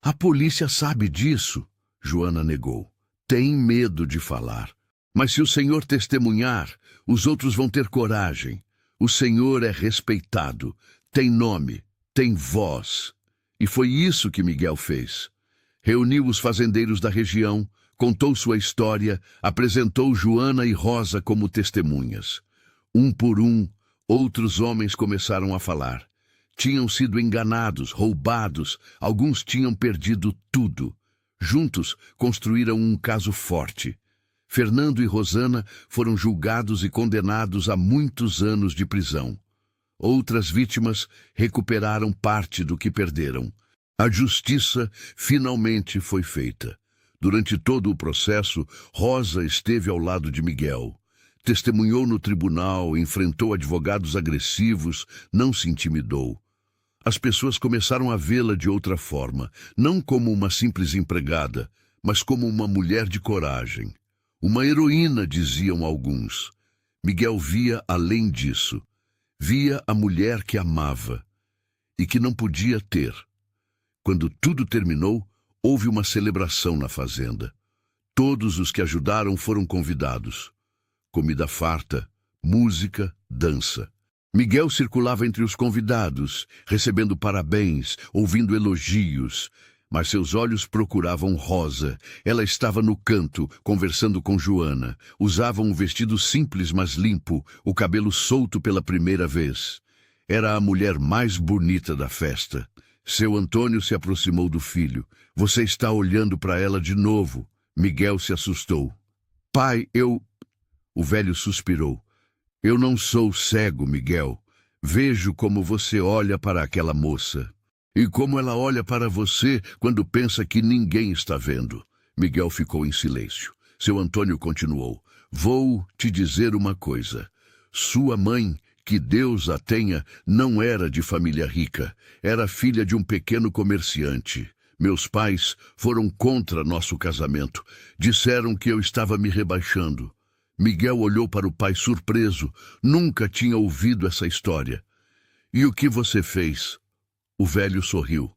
"A polícia sabe disso", Joana negou. "Tem medo de falar. Mas se o senhor testemunhar, os outros vão ter coragem. O senhor é respeitado, tem nome, tem voz." E foi isso que Miguel fez. Reuniu os fazendeiros da região, contou sua história, apresentou Joana e Rosa como testemunhas. Um por um, outros homens começaram a falar. Tinham sido enganados, roubados, alguns tinham perdido tudo. Juntos, construíram um caso forte. Fernando e Rosana foram julgados e condenados a muitos anos de prisão. Outras vítimas recuperaram parte do que perderam. A justiça finalmente foi feita. Durante todo o processo, Rosa esteve ao lado de Miguel. Testemunhou no tribunal, enfrentou advogados agressivos, não se intimidou. As pessoas começaram a vê-la de outra forma, não como uma simples empregada, mas como uma mulher de coragem. Uma heroína, diziam alguns. Miguel via além disso. Via a mulher que amava e que não podia ter. Quando tudo terminou, houve uma celebração na fazenda. Todos os que ajudaram foram convidados. Comida farta, música, dança. Miguel circulava entre os convidados, recebendo parabéns, ouvindo elogios. Mas seus olhos procuravam Rosa. Ela estava no canto, conversando com Joana. Usava um vestido simples, mas limpo, o cabelo solto pela primeira vez. Era a mulher mais bonita da festa. Seu Antônio se aproximou do filho. "Você está olhando para ela de novo." Miguel se assustou. "Pai, eu..." O velho suspirou. "Eu não sou cego, Miguel. Vejo como você olha para aquela moça. E como ela olha para você quando pensa que ninguém está vendo." Miguel ficou em silêncio. Seu Antônio continuou. "Vou te dizer uma coisa. Sua mãe, que Deus a tenha, não era de família rica. Era filha de um pequeno comerciante. Meus pais foram contra nosso casamento. Disseram que eu estava me rebaixando." Miguel olhou para o pai surpreso. Nunca tinha ouvido essa história. "E o que você fez?" O velho sorriu.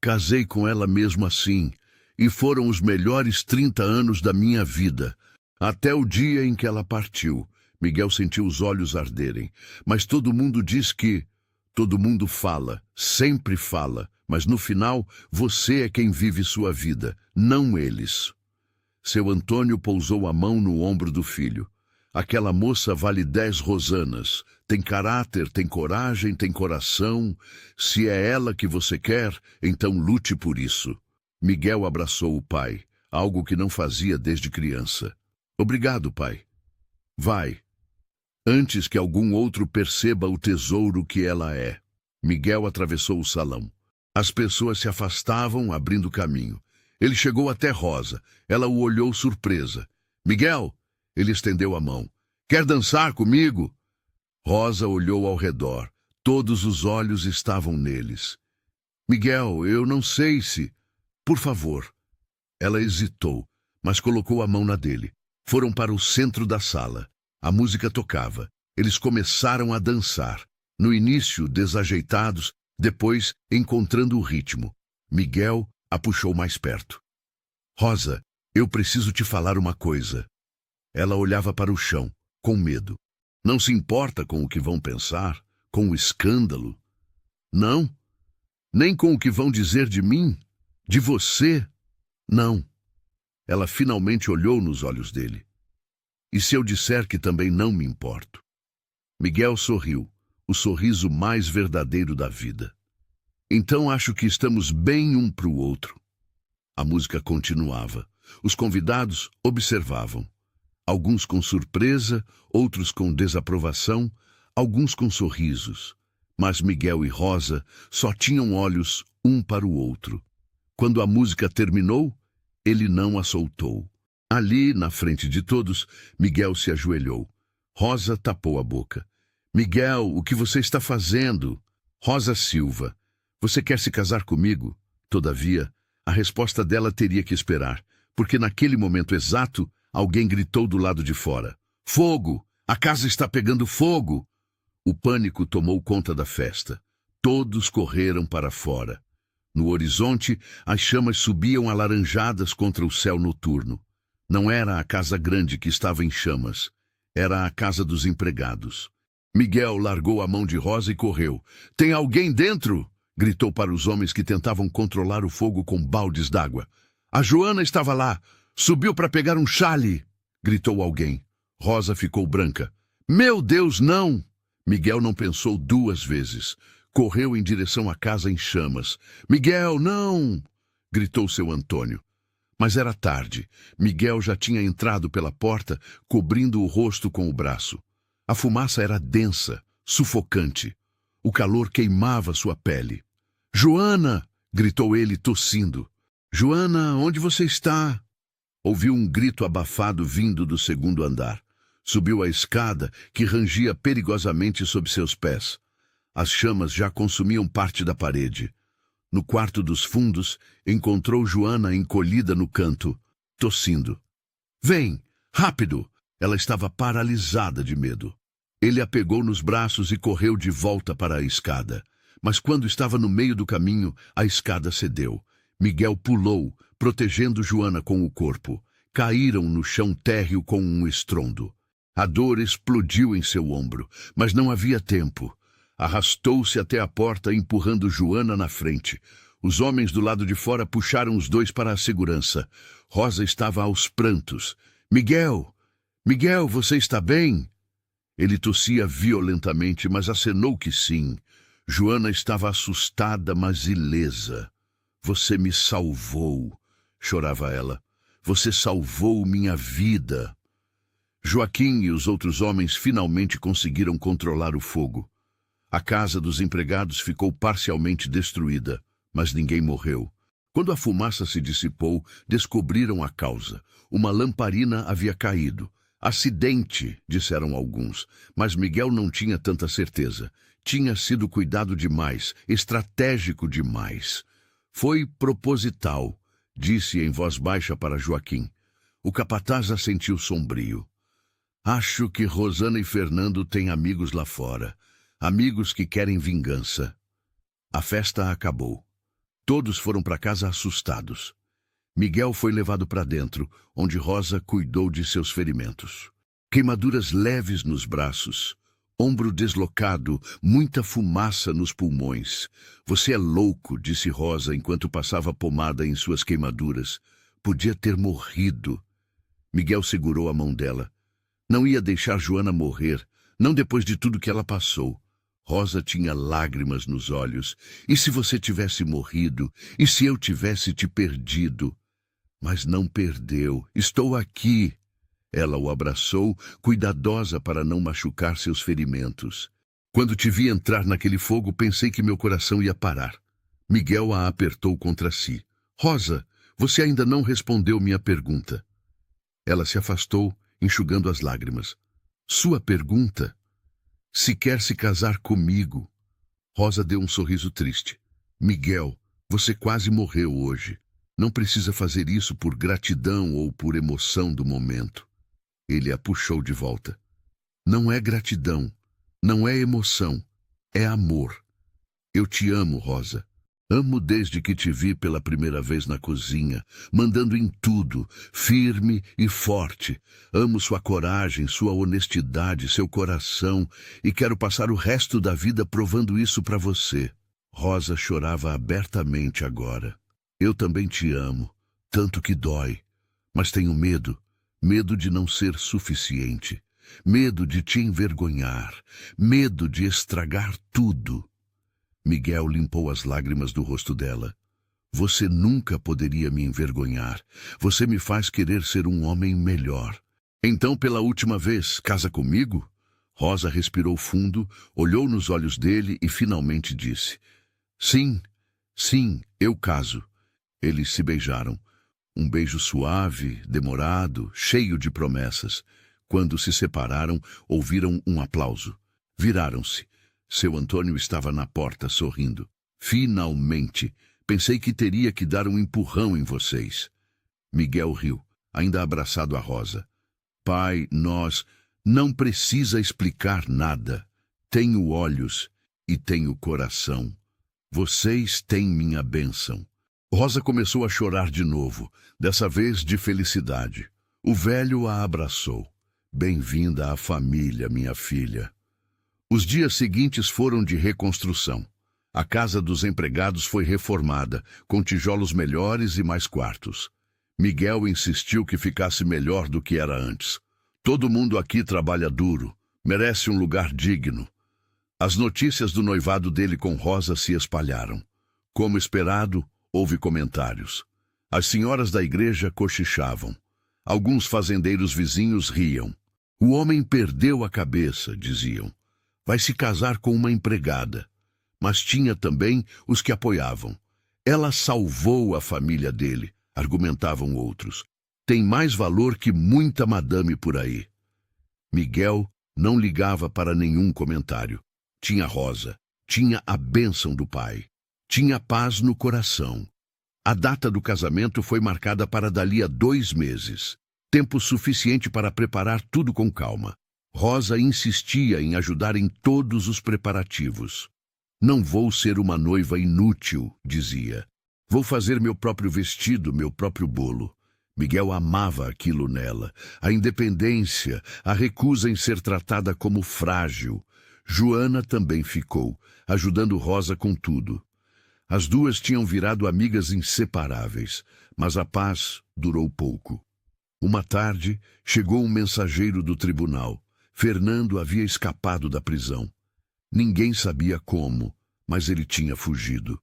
"Casei com ela mesmo assim, e foram os melhores 30 anos da minha vida, até o dia em que ela partiu." Miguel sentiu os olhos arderem. "Mas todo mundo diz que..." "Todo mundo fala, sempre fala, mas no final você é quem vive sua vida, não eles." Seu Antônio pousou a mão no ombro do filho. "Aquela moça vale 10 Rosanas. Tem caráter, tem coragem, tem coração. Se é ela que você quer, então lute por isso." Miguel abraçou o pai, algo que não fazia desde criança. "Obrigado, pai. Vai, antes que algum outro perceba o tesouro que ela é." Miguel atravessou o salão. As pessoas se afastavam, abrindo caminho. Ele chegou até Rosa. Ela o olhou surpresa. "Miguel!" Ele estendeu a mão. "Quer dançar comigo?" Rosa olhou ao redor. Todos os olhos estavam neles. Miguel, eu não sei se... Por favor. Ela hesitou, mas colocou a mão na dele. Foram para o centro da sala. A música tocava. Eles começaram a dançar. No início, desajeitados, depois, encontrando o ritmo. Miguel a puxou mais perto. Rosa, eu preciso te falar uma coisa. Ela olhava para o chão, com medo. Não se importa com o que vão pensar, com o escândalo? Não. Nem com o que vão dizer de mim? De você? Não. Ela finalmente olhou nos olhos dele. E se eu disser que também não me importo? Miguel sorriu, o sorriso mais verdadeiro da vida. Então acho que estamos bem um para o outro. A música continuava. Os convidados observavam. Alguns com surpresa, outros com desaprovação, alguns com sorrisos. Mas Miguel e Rosa só tinham olhos um para o outro. Quando a música terminou, ele não a soltou. Ali, na frente de todos, Miguel se ajoelhou. Rosa tapou a boca. Miguel, o que você está fazendo? Rosa Silva, você quer se casar comigo? Todavia, a resposta dela teria que esperar, porque naquele momento exato, alguém gritou do lado de fora. Fogo! A casa está pegando fogo! O pânico tomou conta da festa. Todos correram para fora. No horizonte, as chamas subiam alaranjadas contra o céu noturno. Não era a casa grande que estava em chamas. Era a casa dos empregados. Miguel largou a mão de Rosa e correu. Tem alguém dentro? Gritou para os homens que tentavam controlar o fogo com baldes d'água. A Joana estava lá. Subiu para pegar um chale. Gritou alguém. Rosa ficou branca. Meu Deus, não! Miguel não pensou duas vezes. Correu em direção à casa em chamas. Miguel, não! Gritou seu Antônio. Mas era tarde. Miguel já tinha entrado pela porta, cobrindo o rosto com o braço. A fumaça era densa, sufocante. O calor queimava sua pele. Joana! Gritou ele, tossindo. Joana, onde você está? Ouviu um grito abafado vindo do segundo andar. Subiu a escada, que rangia perigosamente sob seus pés. As chamas já consumiam parte da parede. No quarto dos fundos, encontrou Joana encolhida no canto, tossindo. Vem, rápido! Ela estava paralisada de medo. Ele a pegou nos braços e correu de volta para a escada. Mas quando estava no meio do caminho, a escada cedeu. Miguel pulou, protegendo Joana com o corpo. Caíram no chão térreo com um estrondo. A dor explodiu em seu ombro, mas não havia tempo. Arrastou-se até a porta, empurrando Joana na frente. Os homens do lado de fora puxaram os dois para a segurança. Rosa estava aos prantos. Miguel! Miguel, você está bem? Ele tossia violentamente, mas acenou que sim. Joana estava assustada, mas ilesa. Você me salvou, chorava ela. Você salvou minha vida. Joaquim e os outros homens finalmente conseguiram controlar o fogo. A casa dos empregados ficou parcialmente destruída, mas ninguém morreu. Quando a fumaça se dissipou, descobriram a causa. Uma lamparina havia caído. Acidente, disseram alguns, mas Miguel não tinha tanta certeza. Tinha sido cuidado demais, estratégico demais. Foi proposital, disse em voz baixa para Joaquim. O capataz assentiu sombrio. Acho que Rosana e Fernando têm amigos lá fora. Amigos que querem vingança. A festa acabou. Todos foram para casa assustados. Miguel foi levado para dentro, onde Rosa cuidou de seus ferimentos. Queimaduras leves nos braços, ombro deslocado, muita fumaça nos pulmões. Você é louco, disse Rosa enquanto passava pomada em suas queimaduras. Podia ter morrido. Miguel segurou a mão dela. Não ia deixar Joana morrer, não depois de tudo que ela passou. Rosa tinha lágrimas nos olhos. E se você tivesse morrido? E se eu tivesse te perdido? Mas não perdeu. Estou aqui. Ela o abraçou, cuidadosa para não machucar seus ferimentos. Quando te vi entrar naquele fogo, pensei que meu coração ia parar. Miguel a apertou contra si. Rosa, você ainda não respondeu minha pergunta. Ela se afastou, enxugando as lágrimas. Sua pergunta? Se quer se casar comigo. Rosa deu um sorriso triste. Miguel, você quase morreu hoje. Não precisa fazer isso por gratidão ou por emoção do momento. Ele a puxou de volta. Não é gratidão, não é emoção, é amor. Eu te amo, Rosa. Amo desde que te vi pela primeira vez na cozinha, mandando em tudo, firme e forte. Amo sua coragem, sua honestidade, seu coração, e quero passar o resto da vida provando isso para você. Rosa chorava abertamente agora. Eu também te amo, tanto que dói, mas tenho medo, medo de não ser suficiente, medo de te envergonhar, medo de estragar tudo. Miguel limpou as lágrimas do rosto dela. Você nunca poderia me envergonhar. Você me faz querer ser um homem melhor. Então, pela última vez, casa comigo? Rosa respirou fundo, olhou nos olhos dele e finalmente disse: Sim, sim, eu caso. Eles se beijaram. Um beijo suave, demorado, cheio de promessas. Quando se separaram, ouviram um aplauso. Viraram-se. Seu Antônio estava na porta, sorrindo. Finalmente! Pensei que teria que dar um empurrão em vocês. Miguel riu, ainda abraçado a Rosa. Pai, nós... Não precisa explicar nada. Tenho olhos e tenho coração. Vocês têm minha bênção. Rosa começou a chorar de novo, dessa vez de felicidade. O velho a abraçou. Bem-vinda à família, minha filha. Os dias seguintes foram de reconstrução. A casa dos empregados foi reformada, com tijolos melhores e mais quartos. Miguel insistiu que ficasse melhor do que era antes. Todo mundo aqui trabalha duro, merece um lugar digno. As notícias do noivado dele com Rosa se espalharam. Como esperado, houve comentários. As senhoras da igreja cochichavam. Alguns fazendeiros vizinhos riam. O homem perdeu a cabeça, diziam. Vai se casar com uma empregada. Mas tinha também os que apoiavam. Ela salvou a família dele, argumentavam outros. Tem mais valor que muita madame por aí. Miguel não ligava para nenhum comentário. Tinha Rosa, tinha a bênção do pai, tinha paz no coração. A data do casamento foi marcada para dali a 2 meses. Tempo suficiente para preparar tudo com calma. Rosa insistia em ajudar em todos os preparativos. Não vou ser uma noiva inútil, dizia. Vou fazer meu próprio vestido, meu próprio bolo. Miguel amava aquilo nela. A independência, a recusa em ser tratada como frágil. Joana também ficou, ajudando Rosa com tudo. As duas tinham virado amigas inseparáveis, mas a paz durou pouco. Uma tarde, chegou um mensageiro do tribunal. Fernando havia escapado da prisão. Ninguém sabia como, mas ele tinha fugido.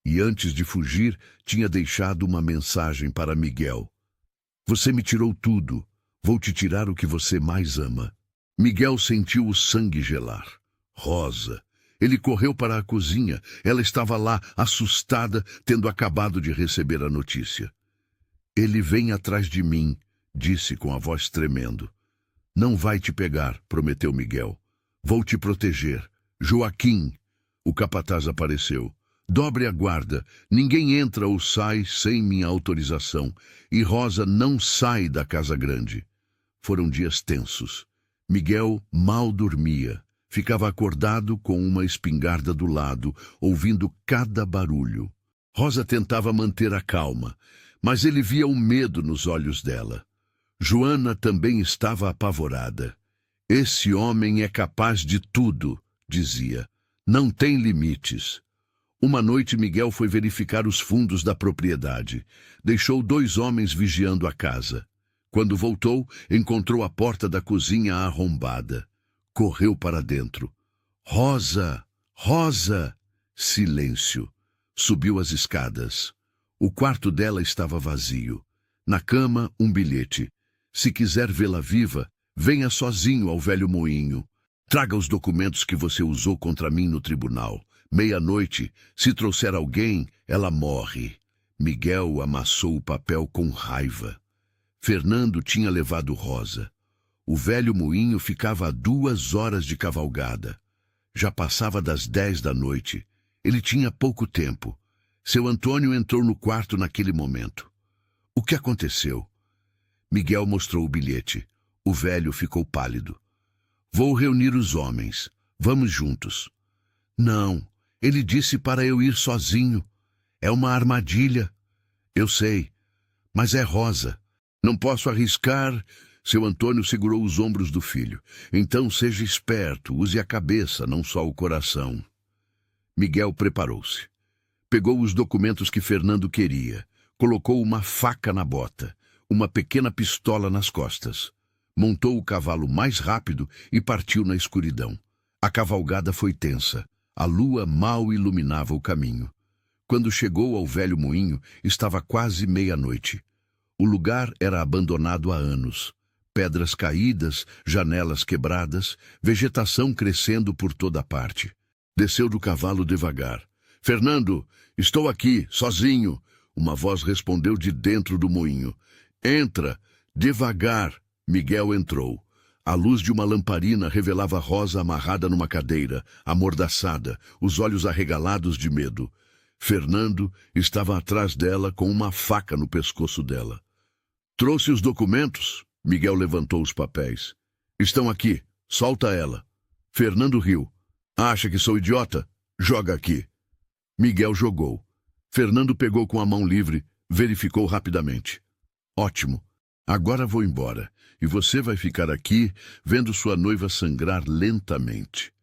E antes de fugir, tinha deixado uma mensagem para Miguel. Você me tirou tudo. Vou te tirar o que você mais ama. Miguel sentiu o sangue gelar. Rosa. Ele correu para a cozinha. Ela estava lá, assustada, tendo acabado de receber a notícia. Ele vem atrás de mim, disse com a voz tremendo. Não vai te pegar, prometeu Miguel. Vou te proteger. Joaquim. O capataz apareceu. Dobre a guarda. Ninguém entra ou sai sem minha autorização. E Rosa não sai da casa grande. Foram dias tensos. Miguel mal dormia. Ficava acordado com uma espingarda do lado, ouvindo cada barulho. Rosa tentava manter a calma, mas ele via o medo nos olhos dela. Joana também estava apavorada. Esse homem é capaz de tudo, dizia. Não tem limites. Uma noite Miguel foi verificar os fundos da propriedade. Deixou 2 homens vigiando a casa. Quando voltou, encontrou a porta da cozinha arrombada. Correu para dentro. Rosa! Rosa! Silêncio. Subiu as escadas. O quarto dela estava vazio. Na cama, um bilhete. Se quiser vê-la viva, venha sozinho ao velho moinho. Traga os documentos que você usou contra mim no tribunal. 00:00, se trouxer alguém, ela morre. Miguel amassou o papel com raiva. Fernando tinha levado Rosa. O velho moinho ficava a 2 horas de cavalgada. Já passava das 10 da noite. Ele tinha pouco tempo. Seu Antônio entrou no quarto naquele momento. O que aconteceu? Miguel mostrou o bilhete. O velho ficou pálido. Vou reunir os homens. Vamos juntos. Não, ele disse para eu ir sozinho. É uma armadilha. Eu sei, mas é Rosa. Não posso arriscar. Seu Antônio segurou os ombros do filho. Então seja esperto, use a cabeça, não só o coração. Miguel preparou-se. Pegou os documentos que Fernando queria. Colocou uma faca na bota, uma pequena pistola nas costas. Montou o cavalo mais rápido e partiu na escuridão. A cavalgada foi tensa. A lua mal iluminava o caminho. Quando chegou ao velho moinho, estava quase meia-noite. O lugar era abandonado há anos. Pedras caídas, janelas quebradas, vegetação crescendo por toda parte. Desceu do cavalo devagar. Fernando, estou aqui, sozinho. Uma voz respondeu de dentro do moinho. Entra, devagar. Miguel entrou. A luz de uma lamparina revelava Rosa amarrada numa cadeira, amordaçada, os olhos arregalados de medo. Fernando estava atrás dela com uma faca no pescoço dela. Trouxe os documentos? Miguel levantou os papéis. Estão aqui. Solta ela. Fernando riu. Acha que sou idiota? Joga aqui. Miguel jogou. Fernando pegou com a mão livre, verificou rapidamente. Ótimo. Agora vou embora. E você vai ficar aqui, vendo sua noiva sangrar lentamente.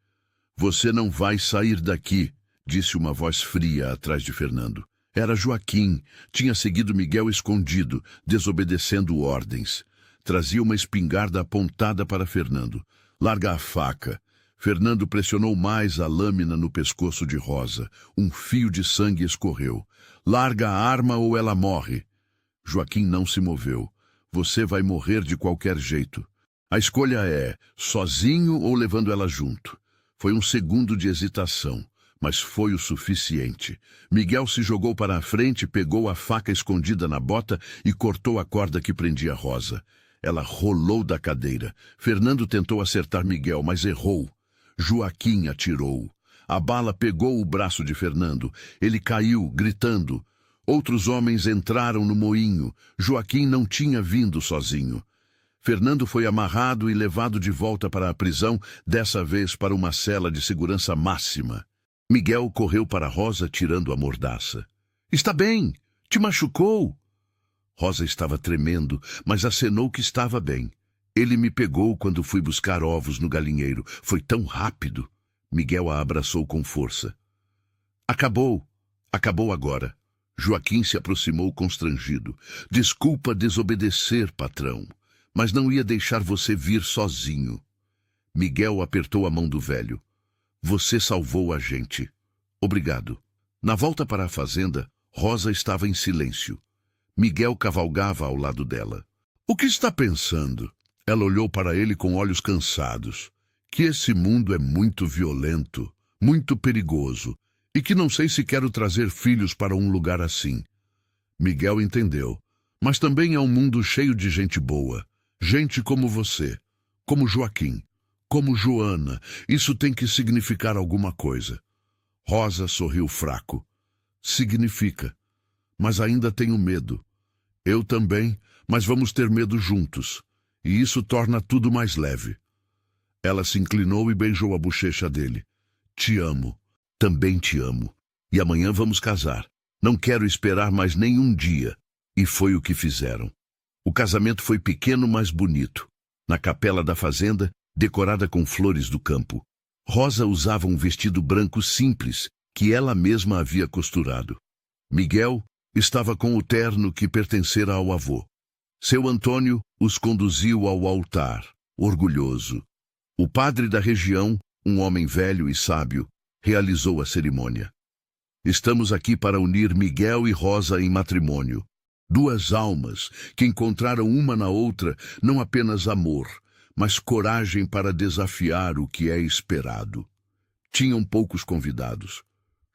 Você não vai sair daqui, disse uma voz fria atrás de Fernando. Era Joaquim. Tinha seguido Miguel escondido, desobedecendo ordens. Trazia uma espingarda apontada para Fernando. Larga a faca. Fernando pressionou mais a lâmina no pescoço de Rosa. Um fio de sangue escorreu. Larga a arma ou ela morre. Joaquim não se moveu. Você vai morrer de qualquer jeito. A escolha é sozinho ou levando ela junto. Foi um segundo de hesitação, mas foi o suficiente. Miguel se jogou para a frente, pegou a faca escondida na bota e cortou a corda que prendia Rosa. Ela rolou da cadeira. Fernando tentou acertar Miguel, mas errou. Joaquim atirou. A bala pegou o braço de Fernando. Ele caiu, gritando. Outros homens entraram no moinho. Joaquim não tinha vindo sozinho. Fernando foi amarrado e levado de volta para a prisão, dessa vez para uma cela de segurança máxima. Miguel correu para Rosa, tirando a mordaça. Está bem? Te machucou? Rosa estava tremendo, mas acenou que estava bem. Ele me pegou quando fui buscar ovos no galinheiro. Foi tão rápido. Miguel a abraçou com força. Acabou. Acabou agora. Joaquim se aproximou constrangido. Desculpa desobedecer, patrão, mas não ia deixar você vir sozinho. Miguel apertou a mão do velho. Você salvou a gente. Obrigado. Na volta para a fazenda, Rosa estava em silêncio. Miguel cavalgava ao lado dela. O que está pensando? Ela olhou para ele com olhos cansados. Que esse mundo é muito violento, muito perigoso, e que não sei se quero trazer filhos para um lugar assim. Miguel entendeu. Mas também é um mundo cheio de gente boa. Gente como você, como Joaquim, como Joana. Isso tem que significar alguma coisa. Rosa sorriu fraco. Significa. Mas ainda tenho medo. Eu também, mas vamos ter medo juntos. E isso torna tudo mais leve. Ela se inclinou e beijou a bochecha dele. Te amo. Também te amo. E amanhã vamos casar. Não quero esperar mais nenhum dia. E foi o que fizeram. O casamento foi pequeno, mas bonito. Na capela da fazenda, decorada com flores do campo. Rosa usava um vestido branco simples, que ela mesma havia costurado. Miguel estava com o terno que pertencera ao avô. Seu Antônio os conduziu ao altar, orgulhoso. O padre da região, um homem velho e sábio, realizou a cerimônia. Estamos aqui para unir Miguel e Rosa em matrimônio. Duas almas que encontraram uma na outra não apenas amor, mas coragem para desafiar o que é esperado. Tinham poucos convidados.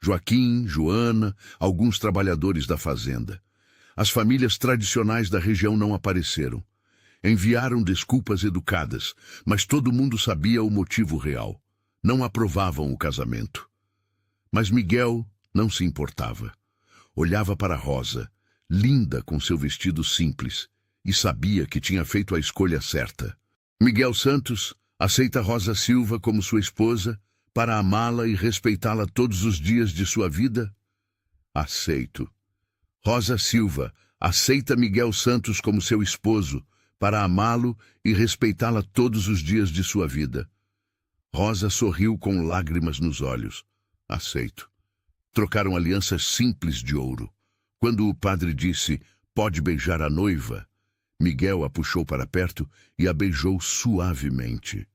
Joaquim, Joana, alguns trabalhadores da fazenda. As famílias tradicionais da região não apareceram. Enviaram desculpas educadas, mas todo mundo sabia o motivo real. não aprovavam o casamento. Mas Miguel não se importava. Olhava para Rosa, linda com seu vestido simples, e sabia que tinha feito a escolha certa. Miguel Santos aceita Rosa Silva como sua esposa para amá-la e respeitá-la todos os dias de sua vida? Aceito. Rosa Silva aceita Miguel Santos como seu esposo para amá-lo e respeitá-la todos os dias de sua vida. Rosa sorriu com lágrimas nos olhos. Aceito. Trocaram alianças simples de ouro. Quando o padre disse, pode beijar a noiva, Miguel a puxou para perto e a beijou suavemente.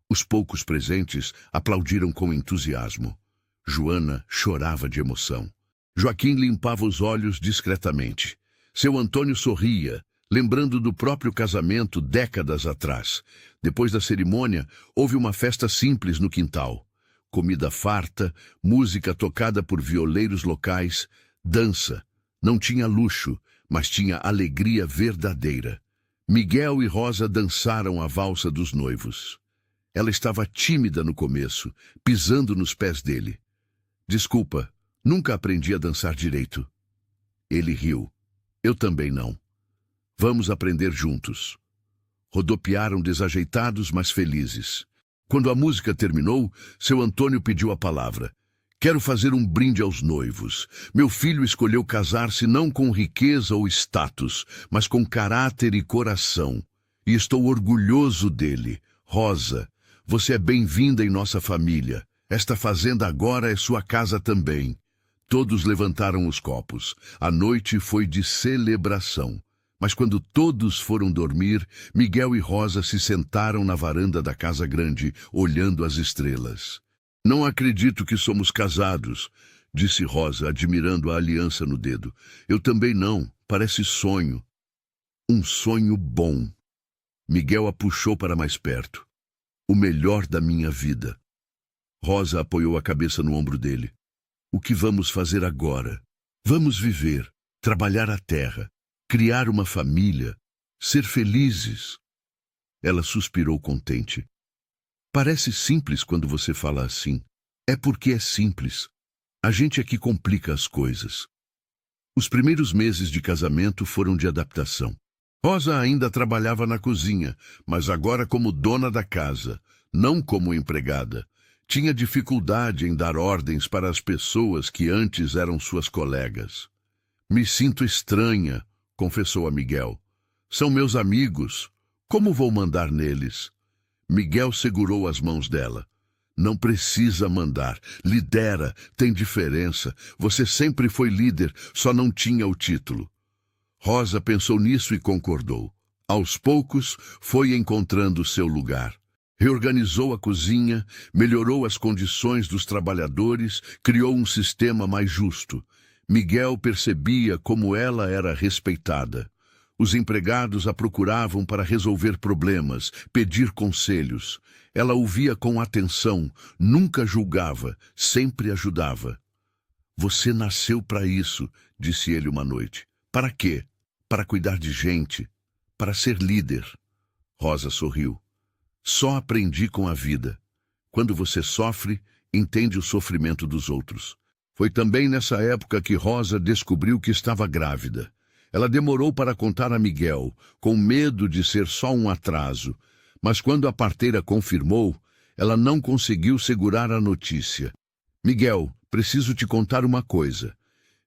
Os poucos presentes aplaudiram com entusiasmo. Joana chorava de emoção. Joaquim limpava os olhos discretamente. Seu Antônio sorria, lembrando do próprio casamento décadas atrás. Depois da cerimônia, houve uma festa simples no quintal. Comida farta, música tocada por violeiros locais, dança. Não tinha luxo, mas tinha alegria verdadeira. Miguel e Rosa dançaram a valsa dos noivos. Ela estava tímida no começo, pisando nos pés dele. Desculpa, nunca aprendi a dançar direito. Ele riu. Eu também não. Vamos aprender juntos. Rodopiaram desajeitados, mas felizes. Quando a música terminou, seu Antônio pediu a palavra. Quero fazer um brinde aos noivos. Meu filho escolheu casar-se não com riqueza ou status, mas com caráter e coração. E estou orgulhoso dele. Rosa, você é bem-vinda em nossa família. Esta fazenda agora é sua casa também. Todos levantaram os copos. A noite foi de celebração. Mas quando todos foram dormir, Miguel e Rosa se sentaram na varanda da casa grande, olhando as estrelas. Não acredito que somos casados, disse Rosa, admirando a aliança no dedo. Eu também não, parece sonho. Um sonho bom. Miguel a puxou para mais perto. O melhor da minha vida. Rosa apoiou a cabeça no ombro dele. O que vamos fazer agora? Vamos viver, trabalhar a terra, criar uma família, ser felizes. Ela suspirou contente. Parece simples quando você fala assim. É porque é simples. A gente é que complica as coisas. Os primeiros meses de casamento foram de adaptação. Rosa ainda trabalhava na cozinha, mas agora como dona da casa, não como empregada. Tinha dificuldade em dar ordens para as pessoas que antes eram suas colegas. Me sinto estranha, confessou a Miguel. São meus amigos. Como vou mandar neles? Miguel segurou as mãos dela. Não precisa mandar. Lidera, tem diferença. Você sempre foi líder, só não tinha o título. Rosa pensou nisso e concordou. Aos poucos, foi encontrando seu lugar. Reorganizou a cozinha, melhorou as condições dos trabalhadores, criou um sistema mais justo. Miguel percebia como ela era respeitada. Os empregados a procuravam para resolver problemas, pedir conselhos. Ela ouvia com atenção, nunca julgava, sempre ajudava. Você nasceu para isso, disse ele uma noite. Para quê? Para cuidar de gente, para ser líder. Rosa sorriu. Só aprendi com a vida. Quando você sofre, entende o sofrimento dos outros. Foi também nessa época que Rosa descobriu que estava grávida. Ela demorou para contar a Miguel, com medo de ser só um atraso. Mas quando a parteira confirmou, ela não conseguiu segurar a notícia. Miguel, preciso te contar uma coisa.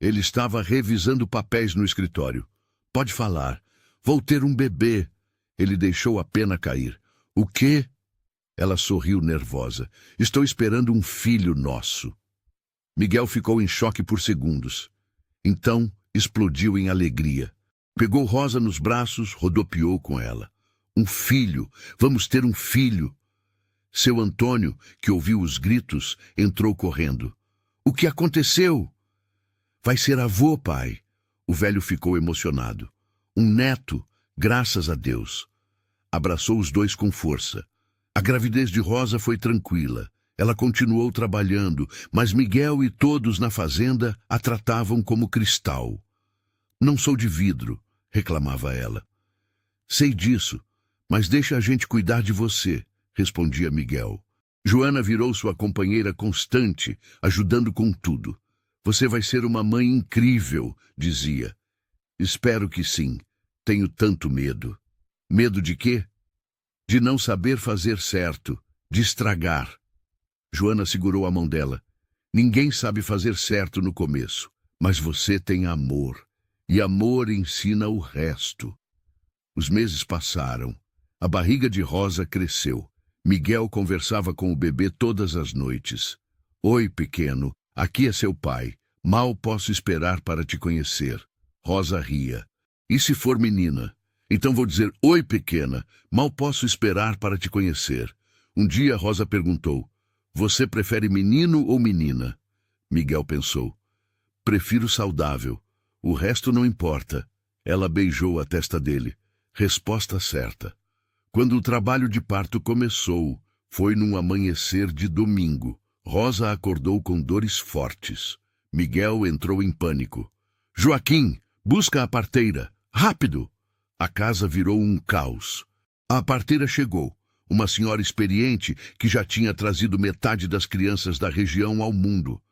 Ele estava revisando papéis no escritório. Pode falar. Vou ter um bebê. Ele deixou a pena cair. O quê? Ela sorriu nervosa. Estou esperando um filho nosso. Miguel ficou em choque por segundos. Então, explodiu em alegria. Pegou Rosa nos braços, rodopiou com ela. Um filho! Vamos ter um filho! Seu Antônio, que ouviu os gritos, entrou correndo. O que aconteceu? Vai ser avô, pai. O velho ficou emocionado. Um neto, graças a Deus. Abraçou os dois com força. A gravidez de Rosa foi tranquila. Ela continuou trabalhando, mas Miguel e todos na fazenda a tratavam como cristal. Não sou de vidro, reclamava ela. Sei disso, mas deixa a gente cuidar de você, respondia Miguel. Joana virou sua companheira constante, ajudando com tudo. Você vai ser uma mãe incrível, dizia. Espero que sim. Tenho tanto medo. Medo de quê? De não saber fazer certo, de estragar. Joana segurou a mão dela. Ninguém sabe fazer certo no começo, mas você tem amor. E amor ensina o resto. Os meses passaram. A barriga de Rosa cresceu. Miguel conversava com o bebê todas as noites. Oi, pequeno, aqui é seu pai. Mal posso esperar para te conhecer. Rosa ria. E se for menina? Então vou dizer, oi, pequena, mal posso esperar para te conhecer. Um dia Rosa perguntou, você prefere menino ou menina? Miguel pensou, prefiro saudável. O resto não importa. Ela beijou a testa dele. Resposta certa. Quando o trabalho de parto começou, foi num amanhecer de domingo. Rosa acordou com dores fortes. Miguel entrou em pânico. Joaquim, busca a parteira. Rápido! A casa virou um caos. A parteira chegou, uma senhora experiente que já tinha trazido metade das crianças da região ao mundo.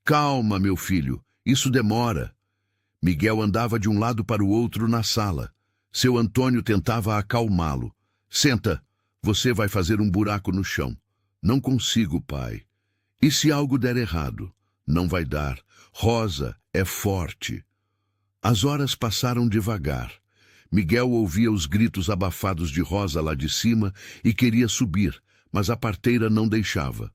Calma, meu filho, isso demora. Miguel andava de um lado para o outro na sala. Seu Antônio tentava acalmá-lo. Senta, você vai fazer um buraco no chão. Não consigo, pai. E se algo der errado? Não vai dar. Rosa é forte. As horas passaram devagar. Miguel ouvia os gritos abafados de Rosa lá de cima e queria subir, mas a parteira não deixava.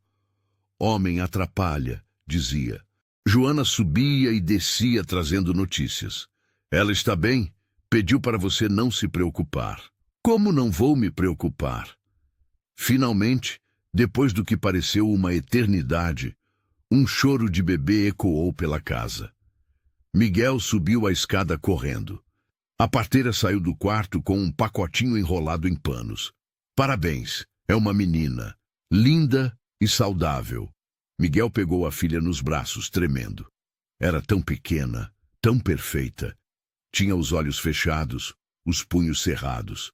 Homem atrapalha, dizia. Joana subia e descia trazendo notícias. Ela está bem? Pediu para você não se preocupar. Como não vou me preocupar? Finalmente, depois do que pareceu uma eternidade, um choro de bebê ecoou pela casa. Miguel subiu a escada correndo. A parteira saiu do quarto com um pacotinho enrolado em panos. Parabéns, é uma menina, linda e saudável. Miguel pegou a filha nos braços, tremendo. Era tão pequena, tão perfeita. Tinha os olhos fechados, os punhos cerrados.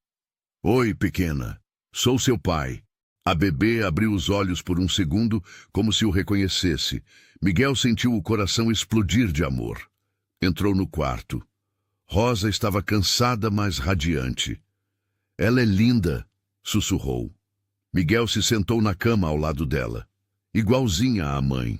Oi, pequena, sou seu pai. A bebê abriu os olhos por um segundo, como se o reconhecesse. Miguel sentiu o coração explodir de amor. Entrou no quarto. Rosa estava cansada, mas radiante. Ela é linda, sussurrou. Miguel se sentou na cama ao lado dela, igualzinha à mãe.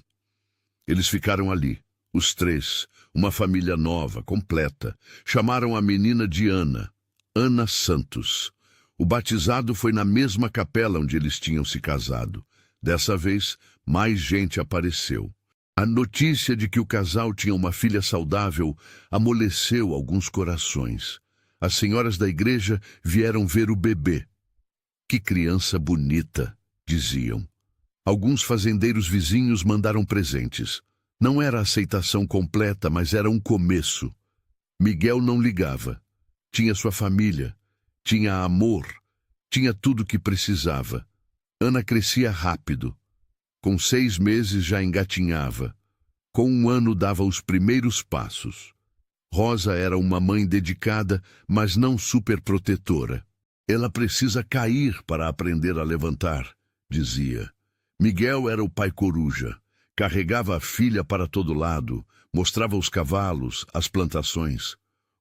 Eles ficaram ali, os três, uma família nova, completa. Chamaram a menina de Ana, Ana Santos. O batizado foi na mesma capela onde eles tinham se casado. Dessa vez, mais gente apareceu. A notícia de que o casal tinha uma filha saudável amoleceu alguns corações. As senhoras da igreja vieram ver o bebê. Que criança bonita, diziam. Alguns fazendeiros vizinhos mandaram presentes. Não era aceitação completa, mas era um começo. Miguel não ligava. Tinha sua família, tinha amor, tinha tudo o que precisava. Ana crescia rápido. Com 6 meses já engatinhava. Com 1 ano dava os primeiros passos. Rosa era uma mãe dedicada, mas não superprotetora. Ela precisa cair para aprender a levantar, dizia. Miguel era o pai coruja. Carregava a filha para todo lado, mostrava os cavalos, as plantações.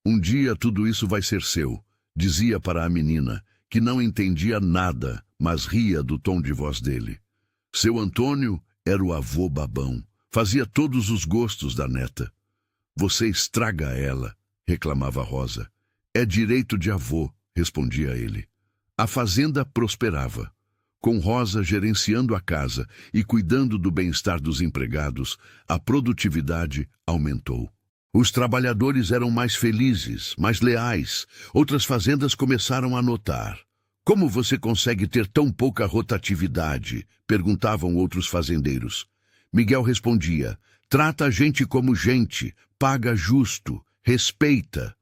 Um dia tudo isso vai ser seu, dizia para a menina, que não entendia nada, mas ria do tom de voz dele. Seu Antônio era o avô babão, fazia todos os gostos da neta. Você estraga ela, reclamava Rosa. É direito de avô, respondia ele. A fazenda prosperava. Com Rosa gerenciando a casa e cuidando do bem-estar dos empregados, a produtividade aumentou. Os trabalhadores eram mais felizes, mais leais. Outras fazendas começaram a notar. Como você consegue ter tão pouca rotatividade? Perguntavam outros fazendeiros. Miguel respondia, trata a gente como gente, paga justo, respeita.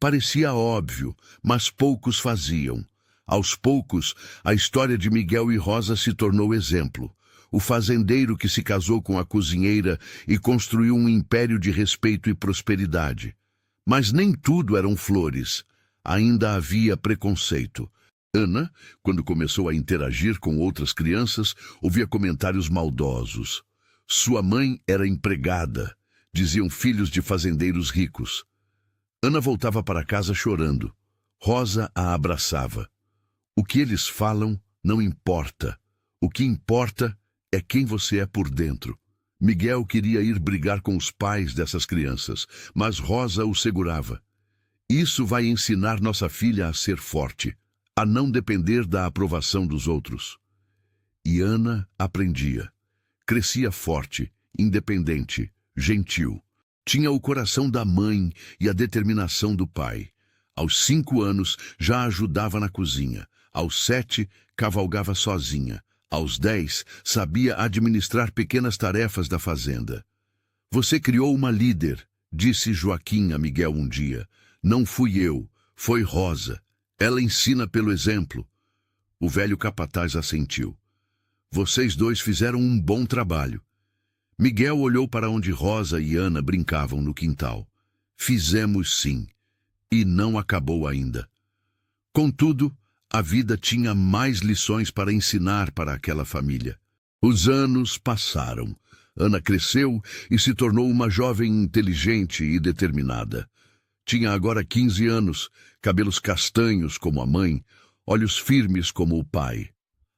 Parecia óbvio, mas poucos faziam. Aos poucos, a história de Miguel e Rosa se tornou exemplo. O fazendeiro que se casou com a cozinheira e construiu um império de respeito e prosperidade. Mas nem tudo eram flores. Ainda havia preconceito. Ana, quando começou a interagir com outras crianças, ouvia comentários maldosos. Sua mãe era empregada, diziam filhos de fazendeiros ricos. Ana voltava para casa chorando. Rosa a abraçava. O que eles falam não importa. O que importa é quem você é por dentro. Miguel queria ir brigar com os pais dessas crianças, mas Rosa o segurava. Isso vai ensinar nossa filha a ser forte, a não depender da aprovação dos outros. E Ana aprendia. Crescia forte, independente, gentil. Tinha o coração da mãe e a determinação do pai. Aos 5 anos, já ajudava na cozinha. Aos 7, cavalgava sozinha. Aos 10, sabia administrar pequenas tarefas da fazenda. Você criou uma líder, disse Joaquim a Miguel um dia. Não fui eu, foi Rosa. Ela ensina pelo exemplo. O velho capataz assentiu. Vocês dois fizeram um bom trabalho. Miguel olhou para onde Rosa e Ana brincavam no quintal. Fizemos sim. E não acabou ainda. Contudo, a vida tinha mais lições para ensinar para aquela família. Os anos passaram. Ana cresceu e se tornou uma jovem inteligente e determinada. Tinha agora 15 anos, cabelos castanhos como a mãe, olhos firmes como o pai.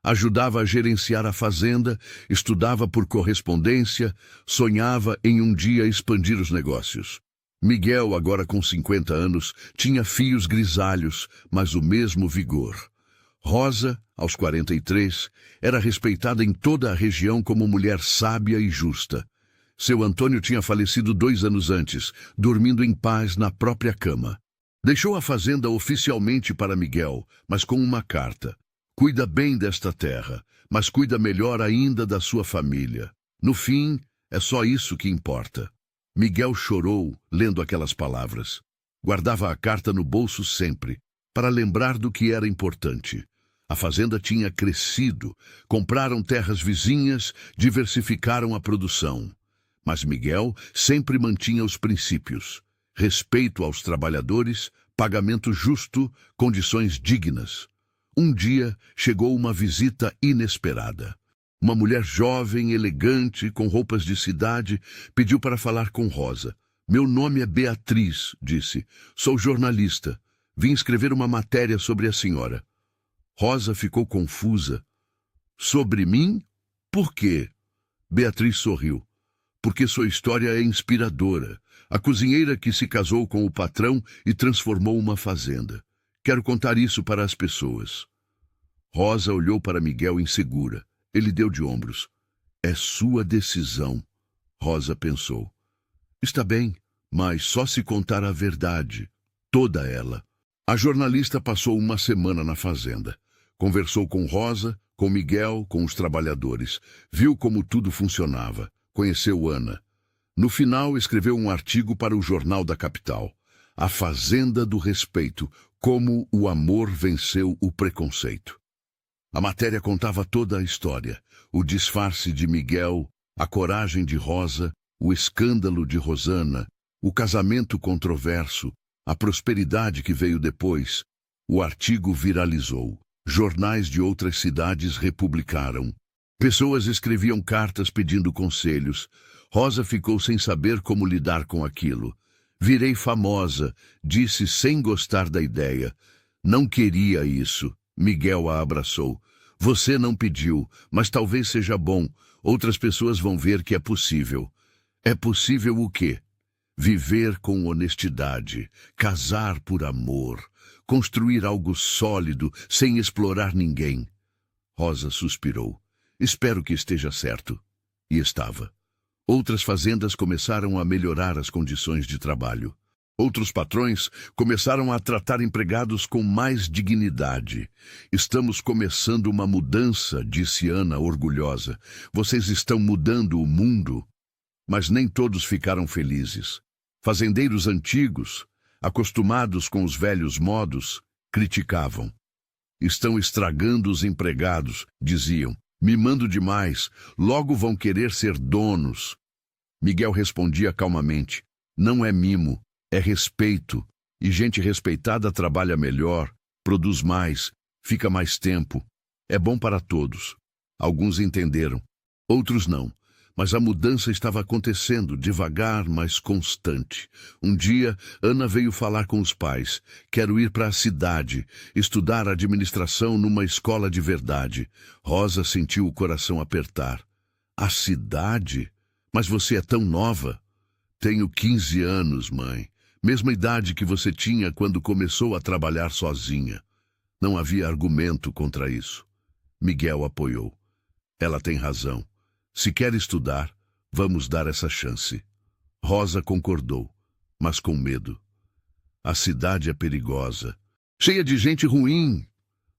Ajudava a gerenciar a fazenda, estudava por correspondência, sonhava em um dia expandir os negócios. Miguel, agora com 50 anos, tinha fios grisalhos, mas o mesmo vigor. Rosa, aos 43, era respeitada em toda a região como mulher sábia e justa. Seu Antônio tinha falecido 2 anos antes, dormindo em paz na própria cama. Deixou a fazenda oficialmente para Miguel, mas com uma carta. Cuida bem desta terra, mas cuida melhor ainda da sua família. No fim, é só isso que importa. Miguel chorou, lendo aquelas palavras. Guardava a carta no bolso sempre, para lembrar do que era importante. A fazenda tinha crescido, compraram terras vizinhas, diversificaram a produção. Mas Miguel sempre mantinha os princípios. Respeito aos trabalhadores, pagamento justo, condições dignas. Um dia chegou uma visita inesperada. Uma mulher jovem, elegante, com roupas de cidade, pediu para falar com Rosa. Meu nome é Beatriz, disse. Sou jornalista. Vim escrever uma matéria sobre a senhora. Rosa ficou confusa. Sobre mim? Por quê? Beatriz sorriu. Porque sua história é inspiradora. A cozinheira que se casou com o patrão e transformou uma fazenda. Quero contar isso para as pessoas. Rosa olhou para Miguel insegura. Ele deu de ombros. É sua decisão, Rosa pensou. Está bem, mas só se contar a verdade, toda ela. A jornalista passou uma semana na fazenda. Conversou com Rosa, com Miguel, com os trabalhadores. Viu como tudo funcionava. Conheceu Ana. No final, escreveu um artigo para o Jornal da Capital. A Fazenda do Respeito, como o amor venceu o preconceito. A matéria contava toda a história. O disfarce de Miguel, a coragem de Rosa, o escândalo de Rosana, o casamento controverso, a prosperidade que veio depois. O artigo viralizou. Jornais de outras cidades republicaram. Pessoas escreviam cartas pedindo conselhos. Rosa ficou sem saber como lidar com aquilo. Virei famosa, disse sem gostar da ideia. Não queria isso. Miguel a abraçou. Você não pediu, mas talvez seja bom. Outras pessoas vão ver que é possível. É possível o quê? Viver com honestidade, casar por amor, construir algo sólido sem explorar ninguém. Rosa suspirou. Espero que esteja certo. E estava. Outras fazendas começaram a melhorar as condições de trabalho. Outros patrões começaram a tratar empregados com mais dignidade. Estamos começando uma mudança, disse Ana orgulhosa. Vocês estão mudando o mundo. Mas nem todos ficaram felizes. Fazendeiros antigos, acostumados com os velhos modos, criticavam. Estão estragando os empregados, diziam. Mimando demais, logo vão querer ser donos. Miguel respondia calmamente. Não é mimo. É respeito, e gente respeitada trabalha melhor, produz mais, Fica mais tempo. É bom para todos. Alguns entenderam, outros não. Mas a mudança estava acontecendo, devagar, mas constante. Um dia, Ana veio falar com os pais. Quero ir para a cidade, estudar administração numa escola de verdade. Rosa sentiu o coração apertar. A cidade? Mas você é tão nova. Tenho 15 anos, mãe. Mesma idade que você tinha quando começou a trabalhar sozinha. Não havia argumento contra isso. Miguel apoiou. Ela tem razão. Se quer estudar, vamos dar essa chance. Rosa concordou, mas com medo. A cidade é perigosa. Cheia de gente ruim.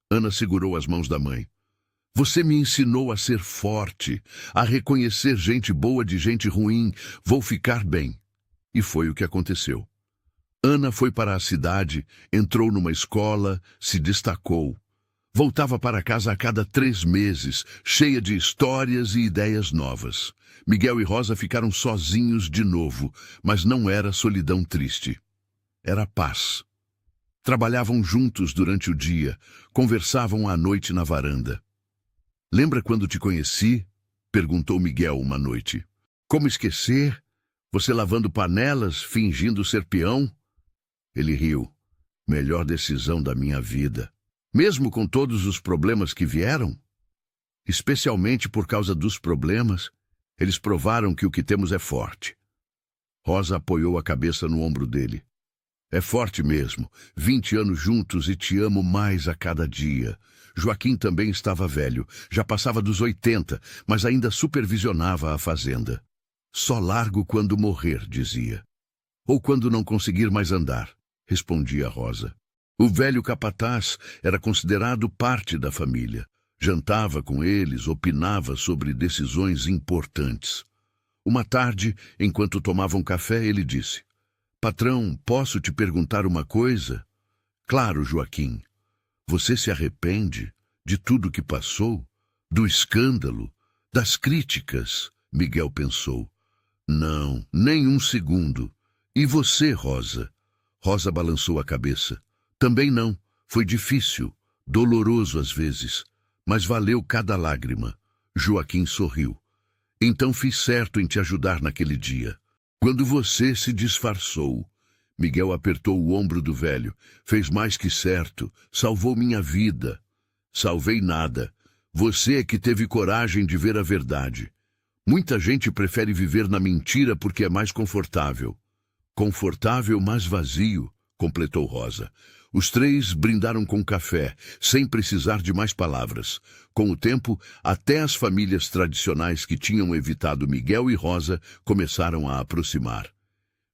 Ana segurou as mãos da mãe. Você me ensinou a ser forte, a reconhecer gente boa de gente ruim. Vou ficar bem. E foi o que aconteceu. Ana foi para a cidade, entrou numa escola, se destacou. Voltava para casa a cada 3 meses, cheia de histórias e ideias novas. Miguel e Rosa ficaram sozinhos de novo, mas não era solidão triste. Era paz. Trabalhavam juntos durante o dia, conversavam à noite na varanda. Lembra quando te conheci? Perguntou Miguel uma noite. Como esquecer? Você lavando panelas, fingindo ser peão? Ele riu. Melhor decisão da minha vida. Mesmo com todos os problemas que vieram? Especialmente por causa dos problemas, eles provaram que o que temos é forte. Rosa apoiou a cabeça no ombro dele. É forte mesmo. 20 anos juntos e te amo mais a cada dia. Joaquim também estava velho, já passava dos 80, mas ainda supervisionava a fazenda. Só largo quando morrer, dizia. Ou quando não conseguir mais andar, respondia Rosa. O velho capataz era considerado parte da família. Jantava com eles, opinava sobre decisões importantes. Uma tarde, enquanto tomavam café, ele disse: Patrão, posso te perguntar uma coisa? Claro, Joaquim. Você se arrepende de tudo que passou? Do escândalo? Das críticas? Miguel pensou. Não, nem um segundo. E você, Rosa? Rosa balançou a cabeça. Também não. Foi difícil, doloroso às vezes, mas valeu cada lágrima. Joaquim sorriu. Então fiz certo em te ajudar naquele dia. Quando você se disfarçou, Miguel apertou o ombro do velho. Fez mais que certo, salvou minha vida. Salvei nada. Você é que teve coragem de ver a verdade. Muita gente prefere viver na mentira porque é mais confortável. Confortável, mas vazio, completou Rosa. Os 3 brindaram com café, sem precisar de mais palavras. Com o tempo, até as famílias tradicionais que tinham evitado Miguel e Rosa começaram a aproximar.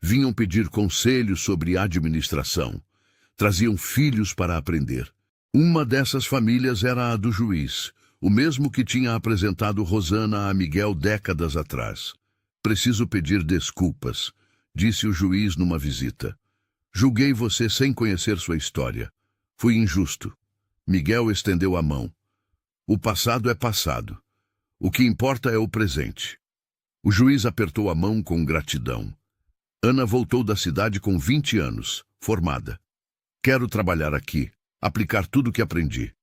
Vinham pedir conselhos sobre administração. Traziam filhos para aprender. Uma dessas famílias era a do juiz, o mesmo que tinha apresentado Rosana a Miguel décadas atrás. Preciso pedir desculpas, disse o juiz numa visita. Julguei você sem conhecer sua história. Fui injusto. Miguel estendeu a mão. O passado é passado. O que importa é o presente. O juiz apertou a mão com gratidão. Ana voltou da cidade com 20 anos, formada. Quero trabalhar aqui, aplicar tudo o que aprendi.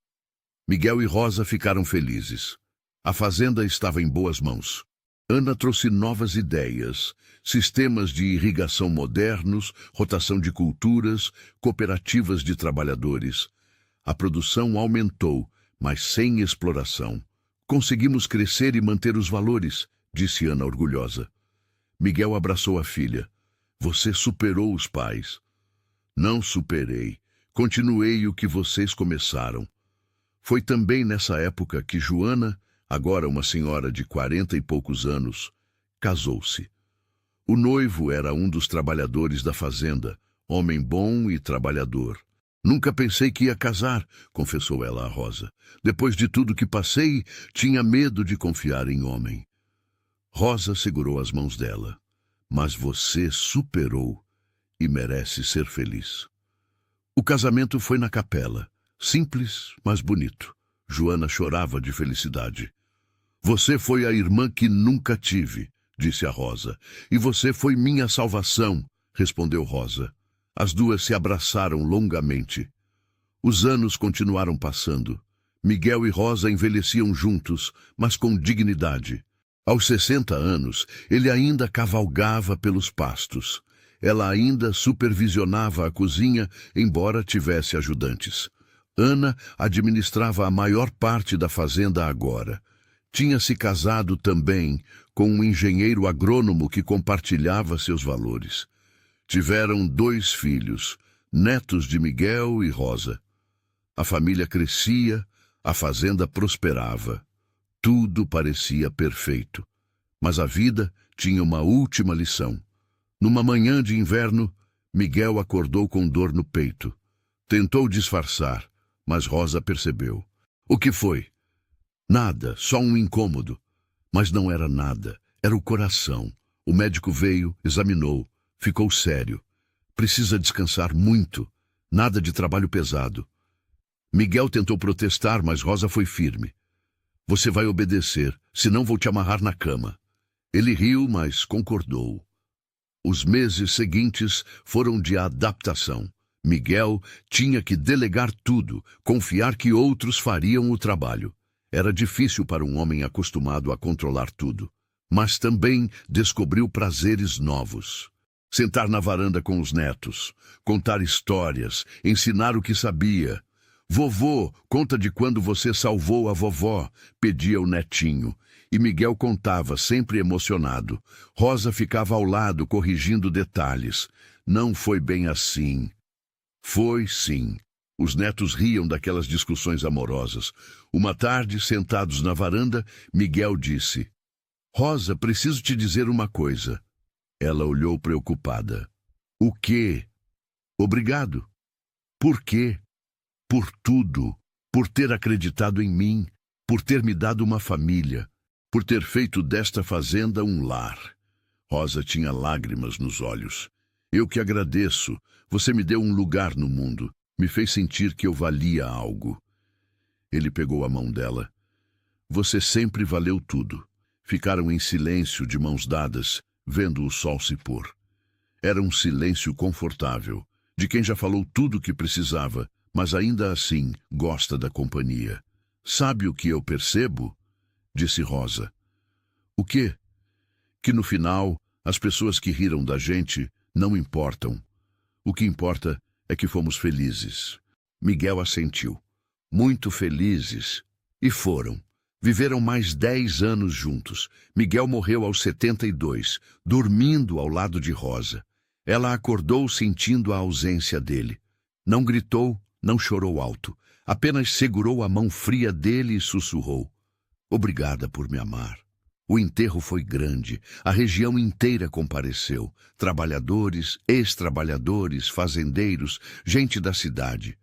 Miguel e Rosa ficaram felizes. A fazenda estava em boas mãos. Ana trouxe novas ideias, sistemas de irrigação modernos, rotação de culturas, cooperativas de trabalhadores. A produção aumentou, mas sem exploração. Conseguimos crescer e manter os valores, disse Ana orgulhosa. Miguel abraçou a filha. Você superou os pais. Não superei. Continuei o que vocês começaram. Foi também nessa época que Joana, agora uma senhora de 40 e poucos anos, casou-se. O noivo era um dos trabalhadores da fazenda, homem bom e trabalhador. Nunca pensei que ia casar, confessou ela a Rosa. Depois de tudo que passei, tinha medo de confiar em homem. Rosa segurou as mãos dela. Mas você superou e merece ser feliz. O casamento foi na capela, simples, mas bonito. Joana chorava de felicidade. Você foi a irmã que nunca tive, disse a Rosa. E você foi minha salvação, respondeu Rosa. As duas se abraçaram longamente. Os anos continuaram passando. Miguel e Rosa envelheciam juntos, mas com dignidade. Aos 60 anos, ele ainda cavalgava pelos pastos. Ela ainda supervisionava a cozinha, embora tivesse ajudantes. Ana administrava a maior parte da fazenda agora. Tinha se casado também com um engenheiro agrônomo que compartilhava seus valores. Tiveram 2 filhos, netos de Miguel e Rosa. A família crescia, a fazenda prosperava. Tudo parecia perfeito. Mas a vida tinha uma última lição. Numa manhã de inverno, Miguel acordou com dor no peito. Tentou disfarçar, mas Rosa percebeu. O que foi? Nada, só um incômodo. Mas não era nada, era o coração. O médico veio, examinou, ficou sério. Precisa descansar muito, nada de trabalho pesado. Miguel tentou protestar, mas Rosa foi firme. Você vai obedecer, senão vou te amarrar na cama. Ele riu, mas concordou. Os meses seguintes foram de adaptação. Miguel tinha que delegar tudo, confiar que outros fariam o trabalho. Era difícil para um homem acostumado a controlar tudo, mas também descobriu prazeres novos. Sentar na varanda com os netos, contar histórias, ensinar o que sabia. Vovô, conta de quando você salvou a vovó, pedia o netinho. E Miguel contava, sempre emocionado. Rosa ficava ao lado, corrigindo detalhes. Não foi bem assim. Foi sim. Os netos riam daquelas discussões amorosas. Uma tarde, sentados na varanda, Miguel disse: Rosa, preciso te dizer uma coisa. Ela olhou preocupada. O quê? Obrigado. Por quê? Por tudo. Por ter acreditado em mim. Por ter me dado uma família. Por ter feito desta fazenda um lar. Rosa tinha lágrimas nos olhos. Eu que agradeço. Você me deu um lugar no mundo. Me fez sentir que eu valia algo. Ele pegou a mão dela. Você sempre valeu tudo. Ficaram em silêncio, de mãos dadas, vendo o sol se pôr. Era um silêncio confortável, de quem já falou tudo o que precisava, mas ainda assim gosta da companhia. Sabe o que eu percebo? Disse Rosa. O quê? Que no final, as pessoas que riram da gente não importam. O que importa é que fomos felizes. Miguel assentiu. Muito felizes. E foram. Viveram mais 10 anos juntos. Miguel morreu aos 72, dormindo ao lado de Rosa. Ela acordou sentindo a ausência dele. Não gritou, não chorou alto. Apenas segurou a mão fria dele e sussurrou. Obrigada por me amar. O enterro foi grande. A região inteira compareceu. Trabalhadores, ex-trabalhadores, fazendeiros, gente da cidade.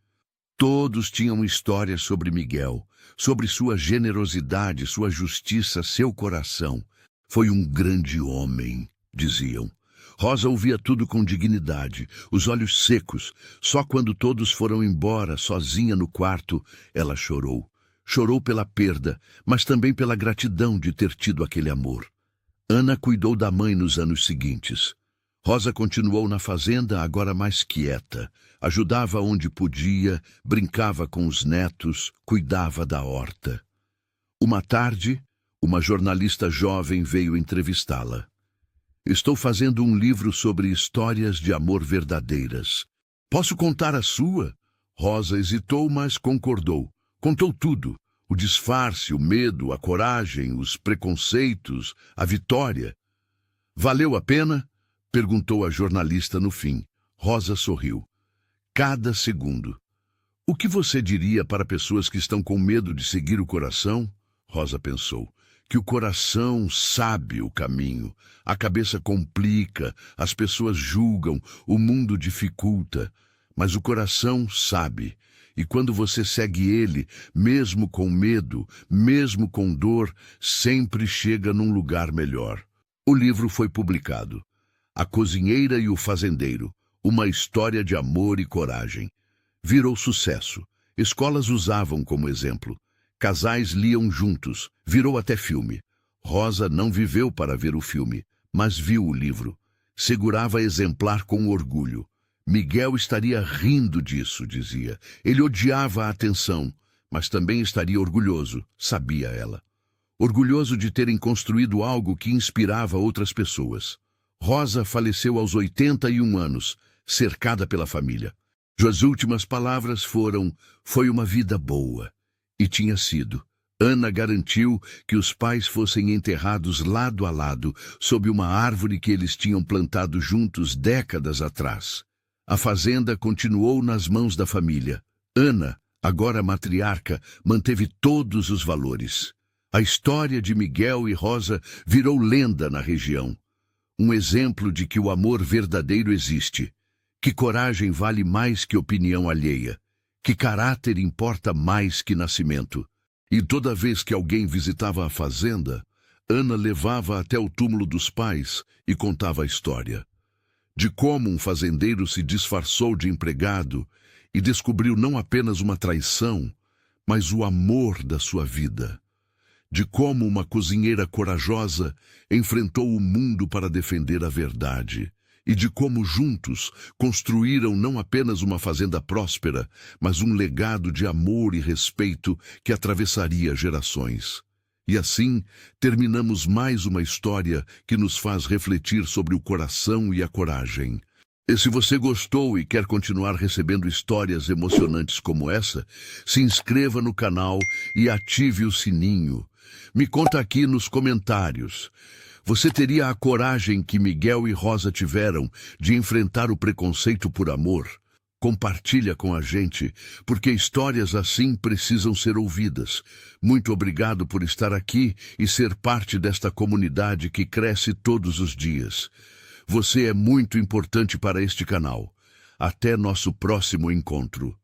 Todos tinham histórias sobre Miguel, sobre sua generosidade, sua justiça, seu coração. Foi um grande homem, diziam. Rosa ouvia tudo com dignidade, os olhos secos. Só quando todos foram embora, sozinha no quarto, ela chorou. Chorou pela perda, mas também pela gratidão de ter tido aquele amor. Ana cuidou da mãe nos anos seguintes. Rosa continuou na fazenda, agora mais quieta. Ajudava onde podia, brincava com os netos, cuidava da horta. Uma tarde, uma jornalista jovem veio entrevistá-la. Estou fazendo um livro sobre histórias de amor verdadeiras. Posso contar a sua? Rosa hesitou, mas concordou. Contou tudo. O disfarce, o medo, a coragem, os preconceitos, a vitória. Valeu a pena? Perguntou a jornalista no fim. Rosa sorriu. Cada segundo. O que você diria para pessoas que estão com medo de seguir o coração? Rosa pensou. Que o coração sabe o caminho. A cabeça complica, as pessoas julgam, o mundo dificulta. Mas o coração sabe. E quando você segue ele, mesmo com medo, mesmo com dor, sempre chega num lugar melhor. O livro foi publicado. A Cozinheira e o Fazendeiro. Uma história de amor e coragem. Virou sucesso. Escolas usavam como exemplo. Casais liam juntos. Virou até filme. Rosa não viveu para ver o filme, mas viu o livro. Segurava exemplar com orgulho. Miguel estaria rindo disso, dizia. Ele odiava a atenção, mas também estaria orgulhoso, sabia ela. Orgulhoso de terem construído algo que inspirava outras pessoas. Rosa faleceu aos 81 anos, cercada pela família. Suas últimas palavras foram: foi uma vida boa. E tinha sido. Ana garantiu que os pais fossem enterrados lado a lado, sob uma árvore que eles tinham plantado juntos décadas atrás. A fazenda continuou nas mãos da família. Ana, agora matriarca, manteve todos os valores. A história de Miguel e Rosa virou lenda na região. Um exemplo de que o amor verdadeiro existe, que coragem vale mais que opinião alheia, que caráter importa mais que nascimento. E toda vez que alguém visitava a fazenda, Ana levava até o túmulo dos pais e contava a história. De como um fazendeiro se disfarçou de empregado e descobriu não apenas uma traição, mas o amor da sua vida. De como uma cozinheira corajosa enfrentou o mundo para defender a verdade. E de como juntos construíram não apenas uma fazenda próspera, mas um legado de amor e respeito que atravessaria gerações. E assim, terminamos mais uma história que nos faz refletir sobre o coração e a coragem. E se você gostou e quer continuar recebendo histórias emocionantes como essa, se inscreva no canal e ative o sininho. Me conta aqui nos comentários. Você teria a coragem que Miguel e Rosa tiveram de enfrentar o preconceito por amor? Compartilha com a gente, porque histórias assim precisam ser ouvidas. Muito obrigado por estar aqui e ser parte desta comunidade que cresce todos os dias. Você é muito importante para este canal. Até nosso próximo encontro.